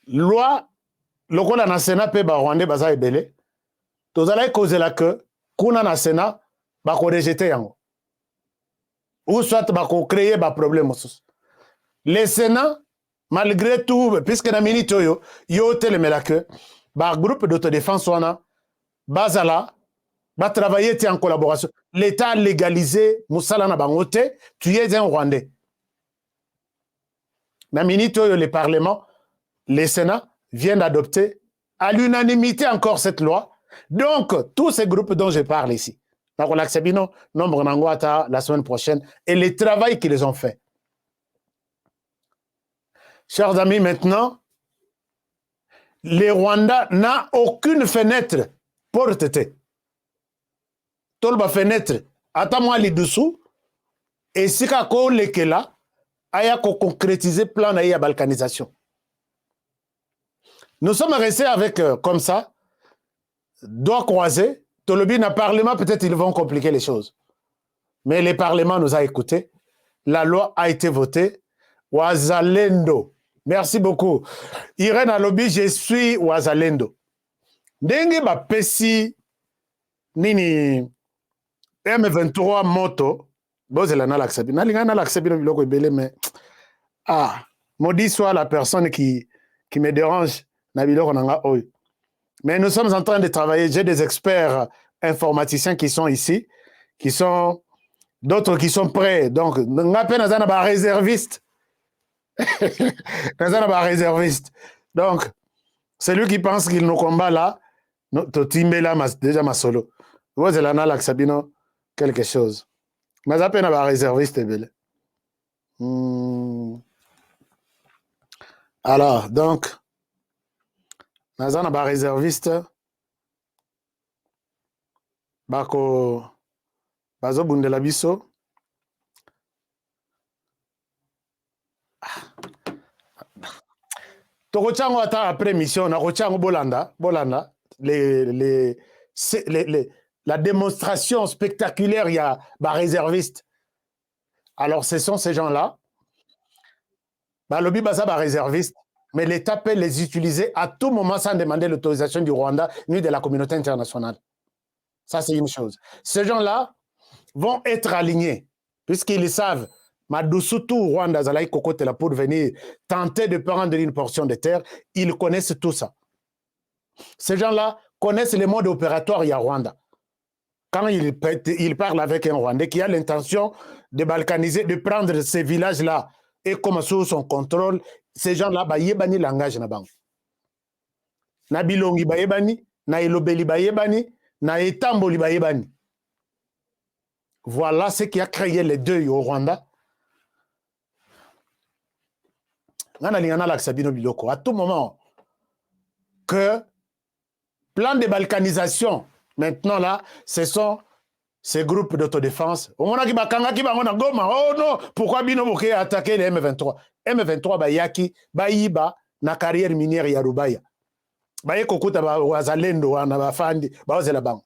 Loi, le Sénat na Sénat pe ba Rwandais baza ebele, tozala kozela que kuna na Sénat ba ko rejeter yango. Ou soit ba ko créer ba problème osus. Le Sénat, malgré tout, puisque na minute yo telemela que ba groupe d'autodéfense wana bazala va travailler en collaboration. L'État a légalisé Moussala na bangote, tu es un Rwandais. Na minute le Parlement, le Sénat viennent d'adopter à l'unanimité encore cette loi. Donc, tous ces groupes dont je parle ici, la semaine prochaine, et le travail qu'ils ont fait. Chers amis, maintenant, les Rwandais n'ont aucune fenêtre pour têter. Tolba fenêtre, attends-moi les dessous, et si kako lekela, aya ko concrétiser plan na ya balkanisation. Nous sommes restés avec, comme ça, doigts croisés. Tolobi na parlement, peut-être ils vont compliquer les choses. Mais le parlement nous a écoutés. La loi a été votée. Wazalendo. Merci beaucoup. Irène Alobi, je suis Wazalendo. Ndenge ba pesi nini M23 moto. Bozela na l'accepter. Na linga na l'accepter biloko ebele mais maudit soit la personne qui me dérange na biloko nanga oyo. Mais nous sommes en train de travailler. J'ai des experts informaticiens qui sont ici, qui sont d'autres qui sont prêts. Donc, nous avons des réservistes. Nous avons des réservistes. Donc, celui qui pense qu'il nous combat là, déjà ma solo. Vous avez là, Sabino, quelque chose. Nous avons des réservistes. Alors, donc, nous avons des réservistes. Bako bazo bundela biso toko chango ata après mission na ko chango bolanda la démonstration spectaculaire il y a ba réserviste. Alors ce sont ces gens-là ba lobi basa ba réserviste mais l'État peut les utiliser à tout moment sans demander l'autorisation du Rwanda ni de la communauté internationale. Ça, c'est une chose. Ces gens-là vont être alignés, puisqu'ils savent, Madoussoutou, Rwanda, Zalaï, Kokotela, pour venir tenter de prendre une portion de terre, ils connaissent tout ça. Ces gens-là connaissent le mode opératoire à Rwanda. Quand ils parlent avec un Rwandais qui a l'intention de balkaniser, de prendre ces villages-là et comme sous son contrôle, ces gens-là, bah, yebani langage na bang. Na bilongi ba yebani, na ilobeli ba yebani, na etamboli ba yebani. Voilà ce qui a créé les deux au Rwanda. À tout moment que plan de balkanisation, maintenant là, ce sont ces groupes d'autodéfense. Oh non, pourquoi Bino Moké a attaqué les M23? M23 Bayaki, Bayiba, na carrière minière Yarubaya. Baye kokuta ba wazalendo wana bafandi bawazela bango.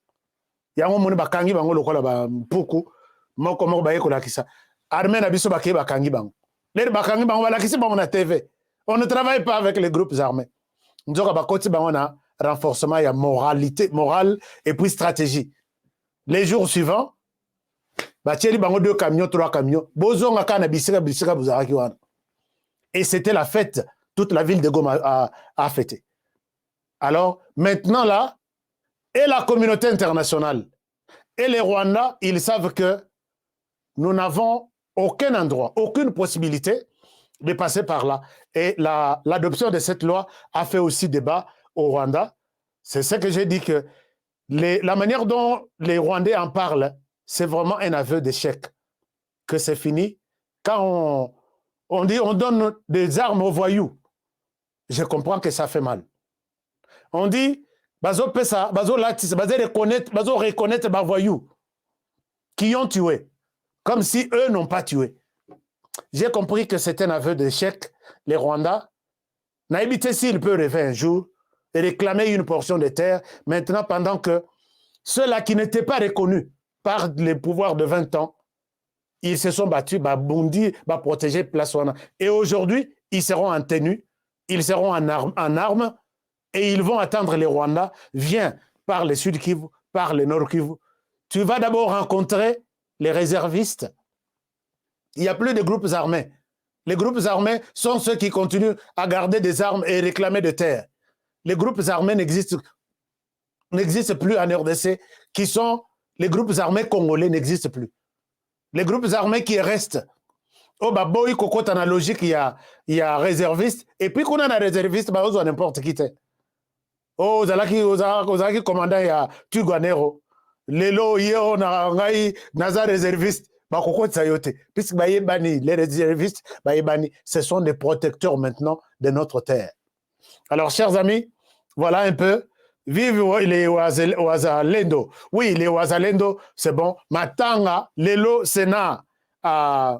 Yango moni bakangi bango lokola ba mpuku moko baye kolakisa. Armée na biso baké bakangi bango. Les bakangi bango balakisi bango na TV. On ne travaille pas avec les groupes armés. Nzoka bakoti bango na renforcement ya morale et puis stratégie. Les jours suivants, batieli bango 2 camions, 3 camions. Bozonga kana bisika buzaraki wana. Et c'était la fête. Toute la ville de Goma a fêté. Alors, maintenant là, et la communauté internationale, et les Rwandais, ils savent que nous n'avons aucun endroit, aucune possibilité de passer par là. Et l'adoption de cette loi a fait aussi débat au Rwanda. C'est ce que j'ai dit que la manière dont les Rwandais en parlent, c'est vraiment un aveu d'échec. Que c'est fini. Quand on dit on donne des armes aux voyous, je comprends que ça fait mal. On dit, bazo pesa, bazo latis, bazo reconnaître les voyous qui ont tué, comme si eux n'ont pas tué. J'ai compris que c'est un aveu d'échec. Les Rwandais, n'a évité s'ils peuvent rêver un jour et réclamer une portion de terre, maintenant pendant que ceux-là qui n'étaient pas reconnus par les pouvoirs de 20 ans, ils se sont battus, bondi, protéger place. Et aujourd'hui, ils seront en tenue, ils seront en armes, et ils vont attendre les Rwandais. Viens par le Sud Kivu, par le Nord Kivu. Tu vas d'abord rencontrer les réservistes. Il n'y a plus de groupes armés. Les groupes armés sont ceux qui continuent à garder des armes et réclamer de terre. Les groupes armés n'existent plus en RDC, qui sont les groupes armés congolais n'existent plus. Les groupes armés qui restent. Oh, boy, coco, dans la logique, il y a réservistes. Et puis, qu'on a des réservistes, on a n'importe qui. Oh, Zalaki commandant ya Tuguanero. Lelo yeo na ngai naza réserviste. Bakoko tsayote. Puisque les réservistes, ce sont des protecteurs maintenant de notre terre. Alors, chers amis, voilà un peu. Vive les Wazalendo. Oui, les Wazalendo, c'est bon. Matanga, Lelo Sénat a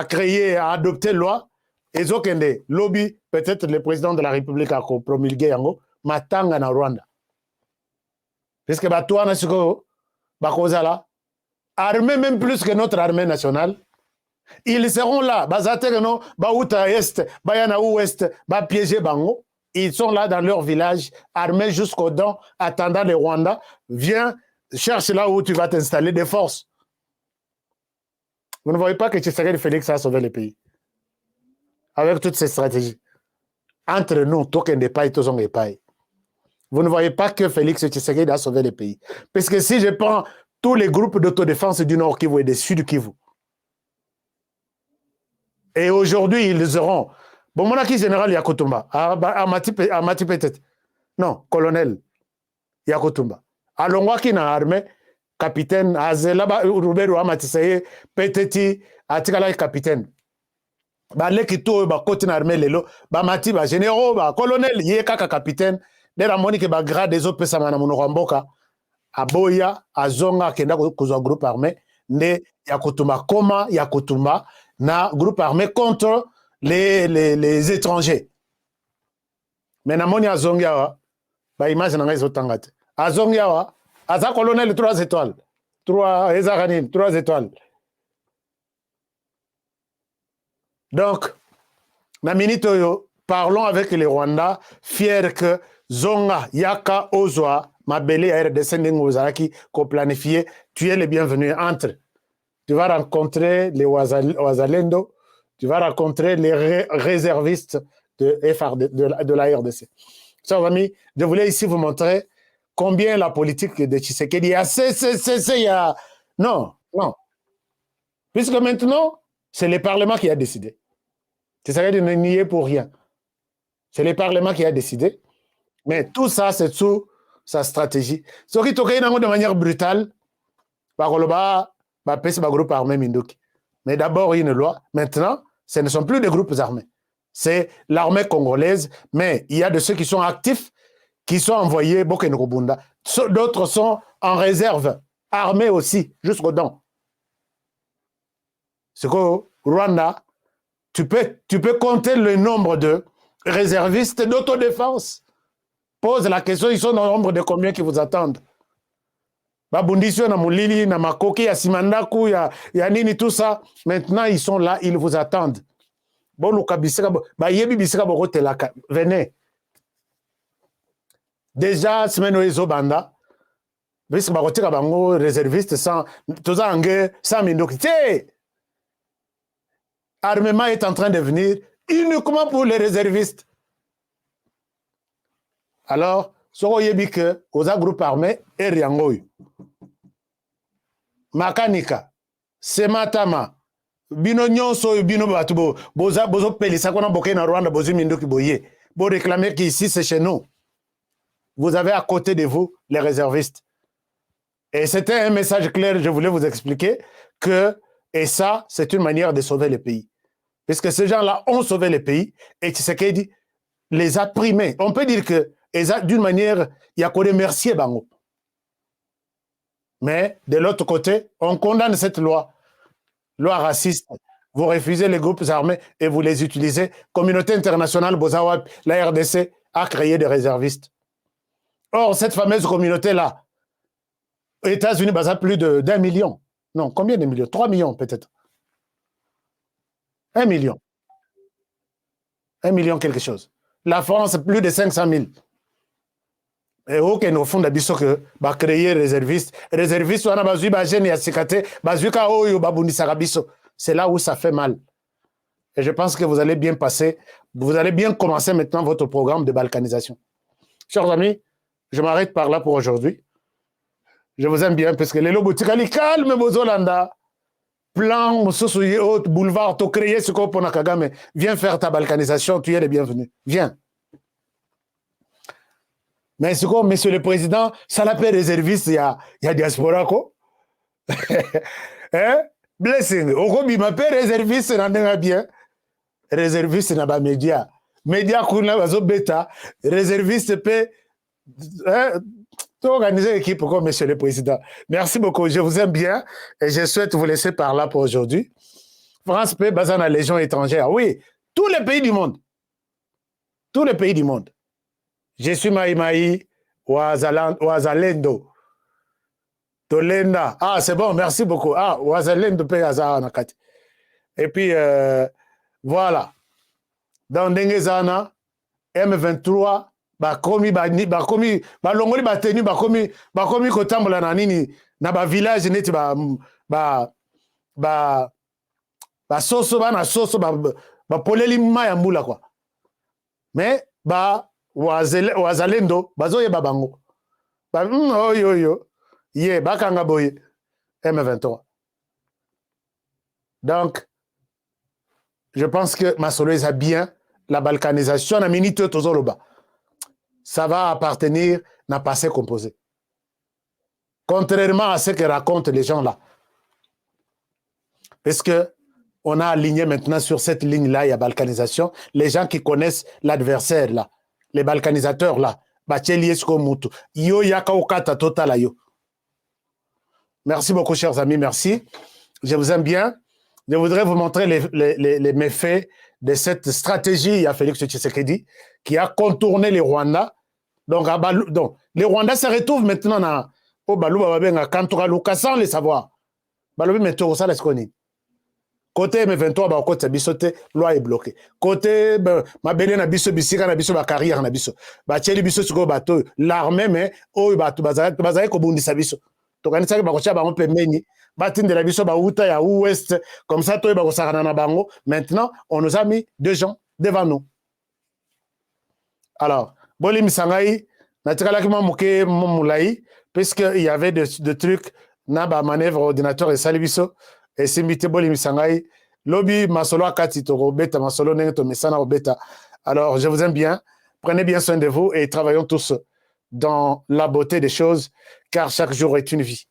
créé, a adopté loi. Et Zokende, lobby, peut-être le président de la République a promulgué yango. Matanga na Rwanda. Parce que Batouana Siko, Bakozala, armée même plus que notre armée nationale, Ils seront là, Bazatereno, Baouta Est, Bayana Ouest, Bapiégé Bango. Ils sont là dans leur village, armés jusqu'aux dents, attendant les Rwandais. Viens, cherche là où tu vas t'installer des forces. Vous ne voyez pas que Tshisekedi Félix a sauvé le pays. Avec toutes ces stratégies. Entre nous, token de paille, tous on paille. Vous ne voyez pas que Félix Tshisekedi a sauvé le pays. Parce que si je prends tous les groupes d'autodéfense du Nord Kivu et du Sud Kivu, et aujourd'hui, ils auront. Bon, mon acquis général Yakutumba, Amati peut-être. Non, colonel Yakutumba. Alongwa qui n'a armé, capitaine, Azelaba, Roubert Amatisaye, peut-être, Atikala capitaine. Balé qui tout, côté armée, lelo, Mati, généraux, colonel, Yekaka capitaine, de la monique, grade des autres, Samana Monoramboka, Aboya, Azonga, Kenda, Kuzwa groupe armé, ne Yakutumba, Koma, Yakutumba, na groupe armé contre les étrangers. Mais na moni azongiawa, ba image na ngai zotangate. Azongiawa, aza colonel 3 étoiles. 3 étoiles. Donc, na minute oyo, parlons avec les Rwandais, fiers que Zonga, Yaka, Ozwa, Mabele, RDC, Ngozaraki, qu'on planifié, tu es le bienvenu entre. Tu vas rencontrer les Ouazalendo, tu vas rencontrer les réservistes de la RDC. Chers amis, je voulais ici vous montrer combien la politique de Tshisekedi a Non. Puisque maintenant, c'est le Parlement qui a décidé. Tshisekedi ne n'y est pour rien. C'est le Parlement qui a décidé. Mais tout ça, c'est sous sa stratégie. Ce qui toque de manière brutale, groupe armé Minduki. Mais d'abord, il y a une loi. Maintenant, ce ne sont plus des groupes armés. C'est l'armée congolaise, mais il y a de ceux qui sont actifs, qui sont envoyés Bokenrubunda. D'autres sont en réserve, armés aussi, jusqu'aux dents. C'est que Rwanda, tu peux compter le nombre de réservistes d'autodéfense. Pose la question, ils sont au nombre de combien qui vous attendent? Babundisio na Mulili, na Makoki, ya Simandaku, ya Nini, tout ça. Maintenant, ils sont là, ils vous attendent. Venez. Déjà, semaine ezo banda, puisque barotika bango réserviste sans mindoki. Armement est en train de venir uniquement pour les réservistes. Alors, soko yebi que oza groupe armé et riangoy. Makanika, Sematama, Bino Nyonso, Bino Batubo, Bozo Pelisa, qu'on a boqué dans Rwanda, Bozo Mindoki Boye. Vous réclamez qu'ici, c'est chez nous. Vous avez à côté de vous les réservistes. Et c'était un message clair, je voulais vous expliquer que, et ça, c'est une manière de sauver le pays. Parce que ces gens-là ont sauvé le pays, et Tshisekedi les a primés. On peut dire que, d'une manière, il y a qu'à remercier Bango. Mais de l'autre côté, on condamne cette loi raciste. Vous refusez les groupes armés et vous les utilisez. Communauté internationale, Bozawap, la RDC a créé des réservistes. Or, cette fameuse communauté-là, aux États-Unis, a plus d'1 million. Non, combien de millions? 3 millions peut-être. 1 million. 1 million quelque chose. La France, plus de 500 000. Et aucun au fond d'abisso que va créer réserviste on a bazui ba jeune ya sikate bazui ka oyo babundisa kabiso. C'est là où ça fait mal. Et je pense que vous allez bien passer, vous allez bien commencer maintenant votre programme de balkanisation. Chers amis, je m'arrête par là pour aujourd'hui. Je vous aime bien parce que les lobotikali calme bozolanda. Plan mususu haute boulevard to créer ce qu'on pona Kagame, viens faire ta balkanisation, tu es le bienvenu. Viens. Mais c'est comme, monsieur le président, ça l'appelle réserviste, il y a diaspora, quoi. Hein? Blessing. Okobi m'appelle réserviste, n'en est bien. Réserviste n'a pas média. Média, kuna bazo bêta. Réserviste peut, organiser l'équipe comme monsieur le président. Merci beaucoup. Je vous aime bien et je souhaite vous laisser par là pour aujourd'hui. France peut baser la Légion étrangère. Oui, tous les pays du monde. Tous les pays du monde. Je suis Maïmaï, Ouazalendo. Tolenda. Ah, c'est bon, merci beaucoup. Ah, Ouazalendo, Péaza, Nakati. Et puis, voilà. Dans Dengezana, M23, bakomi balongoli batenu bakomi kotambola na nini na ba village neti soso bana soso ba poleli maya mbula quoi. Mais wazalendo bazoyeba bango. Oyo ye bakanga boye M23. Donc je pense que Masolo a bien la balkanisation na minute tozoloba. Ça va appartenir à passé composé. Contrairement à ce que racontent les gens là. Parce que on a aligné maintenant sur cette ligne-là, il y a balkanisation. Les gens qui connaissent l'adversaire là, les balkanisateurs là, merci beaucoup, chers amis, merci. Je vous aime bien. Je voudrais vous montrer les méfaits de cette stratégie à Félix Tshisekedi qui a contourné les Rwandais. Donc, les Rwandais se retrouvent maintenant au Balou Babenga Kantouralouka sans les savoir. Balou Meto, ça laisse connaître. Côté M23, côté Bissoté, loi est bloquée. Côté Mabélé na biso bisika na biso ba carrière na biso. Ba tcheli biso siko bato l'armée mais o bato bazaye ko bundisa biso. To kanisa ke ba ko cha ba on pe meni. Batinde la biso ba uta ya ouest comme ça to ba ko sakana na bango. Maintenant, on nous a mis deux gens devant nous. Alors, Boli Misangai, natikala ki mamuke moulai puisque il y avait de trucs na ba manœuvre ordinateur et salibiso. Et c'est Mité Boli Misangai, lobby Masolo Akati to Robeta, Masolo Nengeto Mesana Robeta. Alors, je vous aime bien. Prenez bien soin de vous et travaillons tous dans la beauté des choses, car chaque jour est une vie.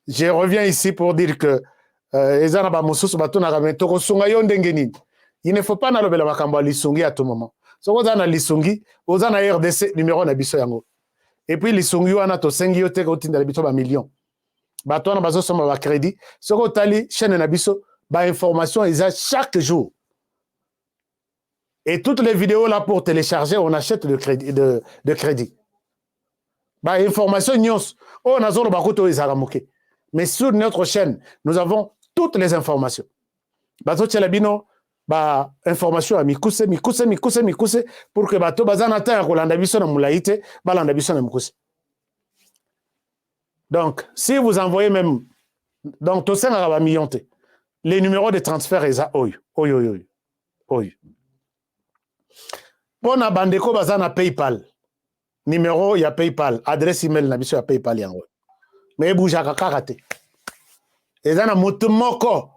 Je reviens ici pour dire que il ne faut pas n'alobela makambo lisungi à tout moment. So vous avez lisungi, vous avez RDC numéro na biso yango. Et puis lisungi wana to sengi yote ko tinda biso ba millions. Bato na bazo soma ba crédit. So ko tali chaîne na biso ba information ils chaque jour. Et toutes les vidéos là pour télécharger, on achète de crédit. Bah information nyos. Oh na zolo bakoto ezaramuke. Mais sur notre chaîne, nous avons toutes les informations. Bato tchelabino ba information à mikuse pour que bato bazana ta ko landa biso na mulaite, ba landa biso na mikuse. Donc, si vous envoyez même donc to senga ba millionté, les numéros de transfert eza oyo. Pona bandeko bazana PayPal. Numéro ya PayPal, adresse email na biso ya PayPal yango. Mais boujaka karate. Ezana mutumoko.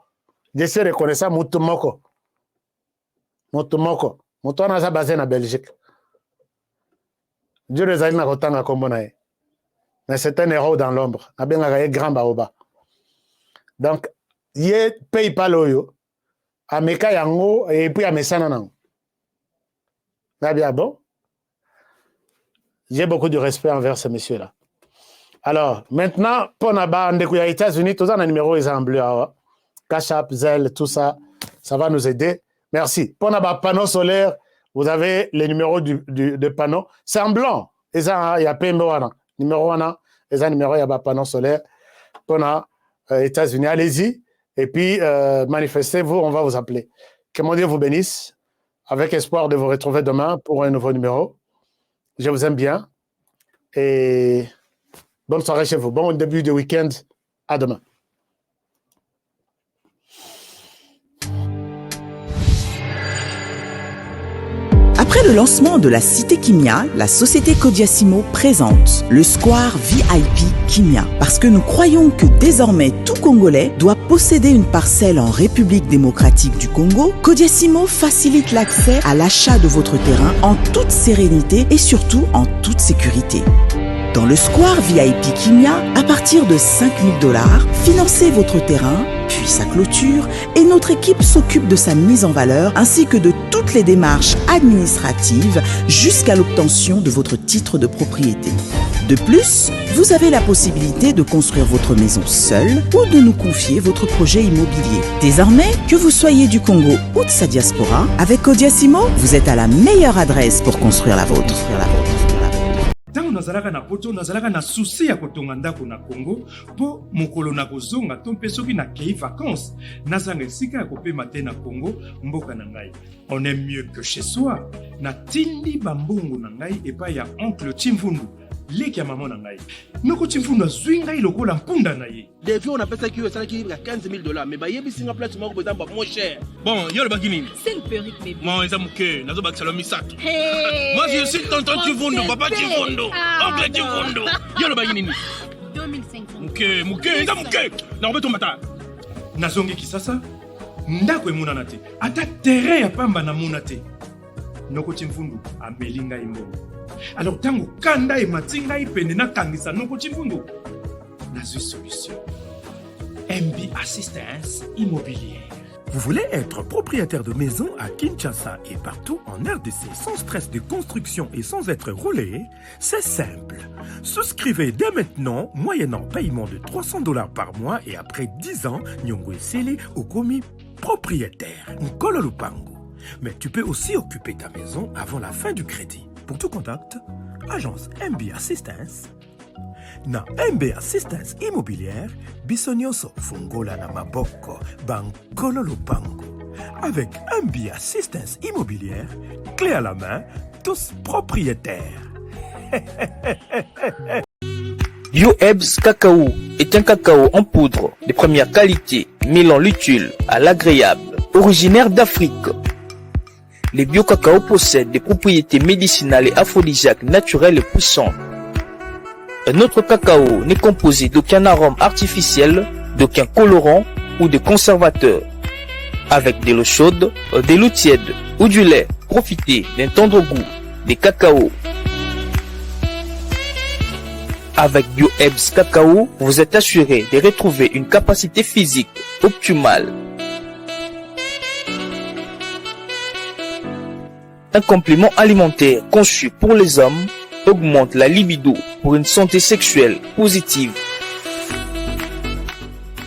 Je sais reconnaître mutumoko. Mutumoko. Mutona za basé na Belgique. Dieu les a na kotanga kombo na ye. Mais c'est un héros dans l'ombre. Na benga ga grand baoba. Donc, ye PayPal oyo. Ameka yango et puis amesana nango. Na bien bon. J'ai beaucoup de respect envers ce monsieur-là. Alors, maintenant, pour les États-Unis, tous les numéros sont en bleu. Cash App, Zelle, tout ça, ça va nous aider. Merci. Pour les panneaux solaires, vous avez les numéros de panneaux. C'est en blanc. Il y a PMO. Numéro 1, il y a numéro de panneaux solaires. Pour les États-Unis, allez-y. Et puis, manifestez-vous, on va vous appeler. Que mon Dieu vous bénisse. Avec espoir de vous retrouver demain pour un nouveau numéro. Je vous aime bien. Et bonne soirée chez vous. Bon début de week-end. À demain. Après le lancement de la Cité Kimia, la société Kodiasimo présente le Square VIP Kimia. Parce que nous croyons que désormais tout Congolais doit posséder une parcelle en République démocratique du Congo, Kodiasimo facilite l'accès à l'achat de votre terrain en toute sérénité et surtout en toute sécurité. Dans le Square VIP Kimia, à partir de 5 000 $, financez votre terrain, puis sa clôture, et notre équipe s'occupe de sa mise en valeur ainsi que de toutes les démarches administratives jusqu'à l'obtention de votre titre de propriété. De plus, vous avez la possibilité de construire votre maison seule ou de nous confier votre projet immobilier. Désormais, que vous soyez du Congo ou de sa diaspora, avec Kodiasimo, vous êtes à la meilleure adresse pour construire la vôtre. ntango nazalaka na poto nazalaka na susi ya kotonga ndako na Congo mpo mokolo na kozonga to mpe soki nakei vacances nazanga esika ya kopema te na Congo mboka na ngai. On est mieux que chez soi. Natindi bambongo na ngai epai ya oncle Chimfundu leki ya mama na ngai. Noko Chimfundu azwi ngai lokola mpunda na ye. Depuis on appelle ça qui est 15 000 $, mais bayebi singa place moko besoin ba moins cher. Bon, yo le bagini. C'est une perruque bébé. Moi eza muke, nazo ba salon misato. Hey. Moi je suis tonton Chimfundu, papa Chimfundu, oncle Chimfundu. Yo le bagini. 2500. Muke, eza muke. Na obeto mata. Nazongi kisasa ndako emonana te ata terrain ya pamba na mona te. Noko Chimfundu ameli ngai mbongo. Alors tango kanda emati ngai pene nakangisa Noko Chimfundu nazwi solution. MB Assistance Immobilière. Vous voulez être propriétaire de maison à Kinshasa et partout en RDC sans stress de construction et sans être roulé? C'est simple. Souscrivez dès maintenant, moyennant paiement de $300 par mois et après 10 ans, Nyongo Eseli au commis propriétaire. Nkolo Lupango. Mais tu peux aussi occuper ta maison avant la fin du crédit. Pour tout contact, agence MB Assistance. Na MB Assistance Immobilière, Bisonyoso Fungola na Maboko, Bankolo Lupango. Avec MB Assistance Immobilière, clé à la main, tous propriétaires. Bio-Ebs Cacao est un cacao en poudre de première qualité, mêlant l'utile à l'agréable, originaire d'Afrique. Les bio-cacao possèdent des propriétés médicinales et aphrodisiaques naturelles et puissantes. Un autre cacao n'est composé d'aucun arôme artificiel, d'aucun colorant ou de conservateur. Avec de l'eau chaude, de l'eau tiède ou du lait, profitez d'un tendre goût des cacao. Avec Bio-Ebs Cacao, vous êtes assuré de retrouver une capacité physique optimale. Un complément alimentaire conçu pour les hommes augmente la libido pour une santé sexuelle positive.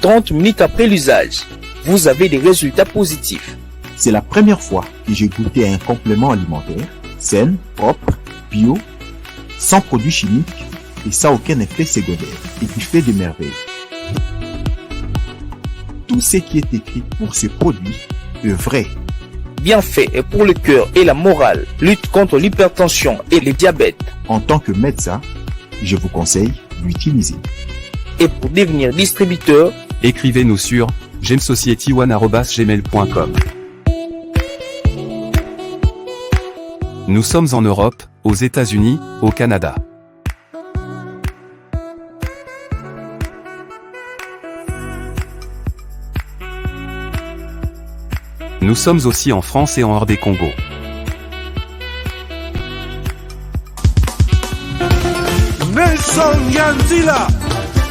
30 minutes après l'usage, vous avez des résultats positifs. C'est la première fois que j'ai goûté un complément alimentaire sain, propre, bio, sans produits chimiques et sans aucun effet secondaire et qui fait des merveilles. Tout ce qui est écrit pour ce produit est vrai. Bien fait et pour le cœur et la morale, lutte contre l'hypertension et le diabète. En tant que médecin, je vous conseille d'utiliser. Et pour devenir distributeur, écrivez-nous sur gemsociety1@gmail.com. Nous sommes en Europe, aux États-Unis, au Canada. Nous sommes aussi en France et en hors des Congo. Nelson Yanzila,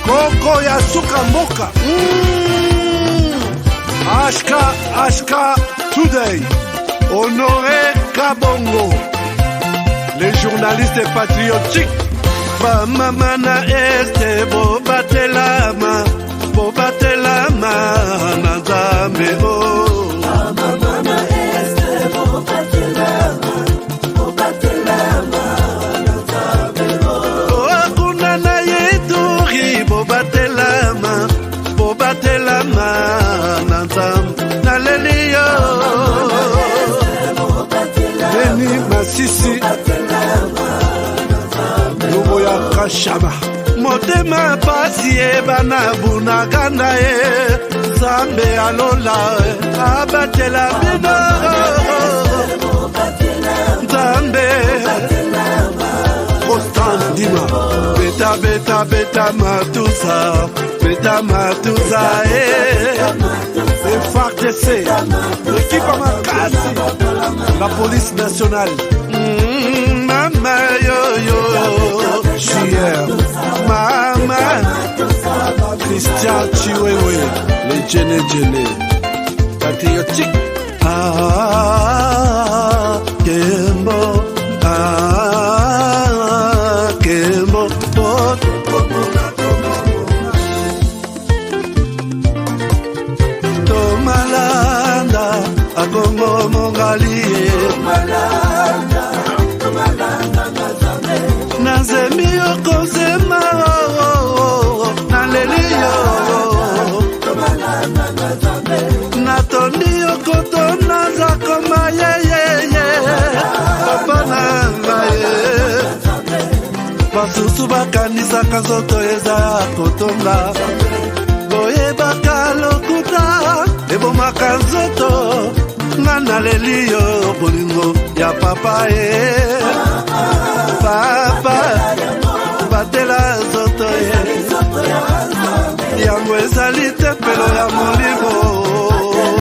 Koko Yasuka Moka. Ashka Today, Honoré Kabongo, les journalistes patriotiques. Bamamana este Bobatelama, Nazameo. Sisi Luboya Kashaba Motema pasi bana bunaganda Zambe alola abatela bino Zambe Constant Dima Beta matusa FARDC l'équipe à Makasi la police nationale Mama yo JR Mama Christian Chiwewe les Djene patriotique Kembo Kembo Tomalanda Agongo Mongali Nazemi nzoto naza koma yeyeye papa na ngai basusu bakanisaka nzoto eza ya kotonga boyebaka lokuta ebomaka nzoto nga naleli yo bolingo ya papa ye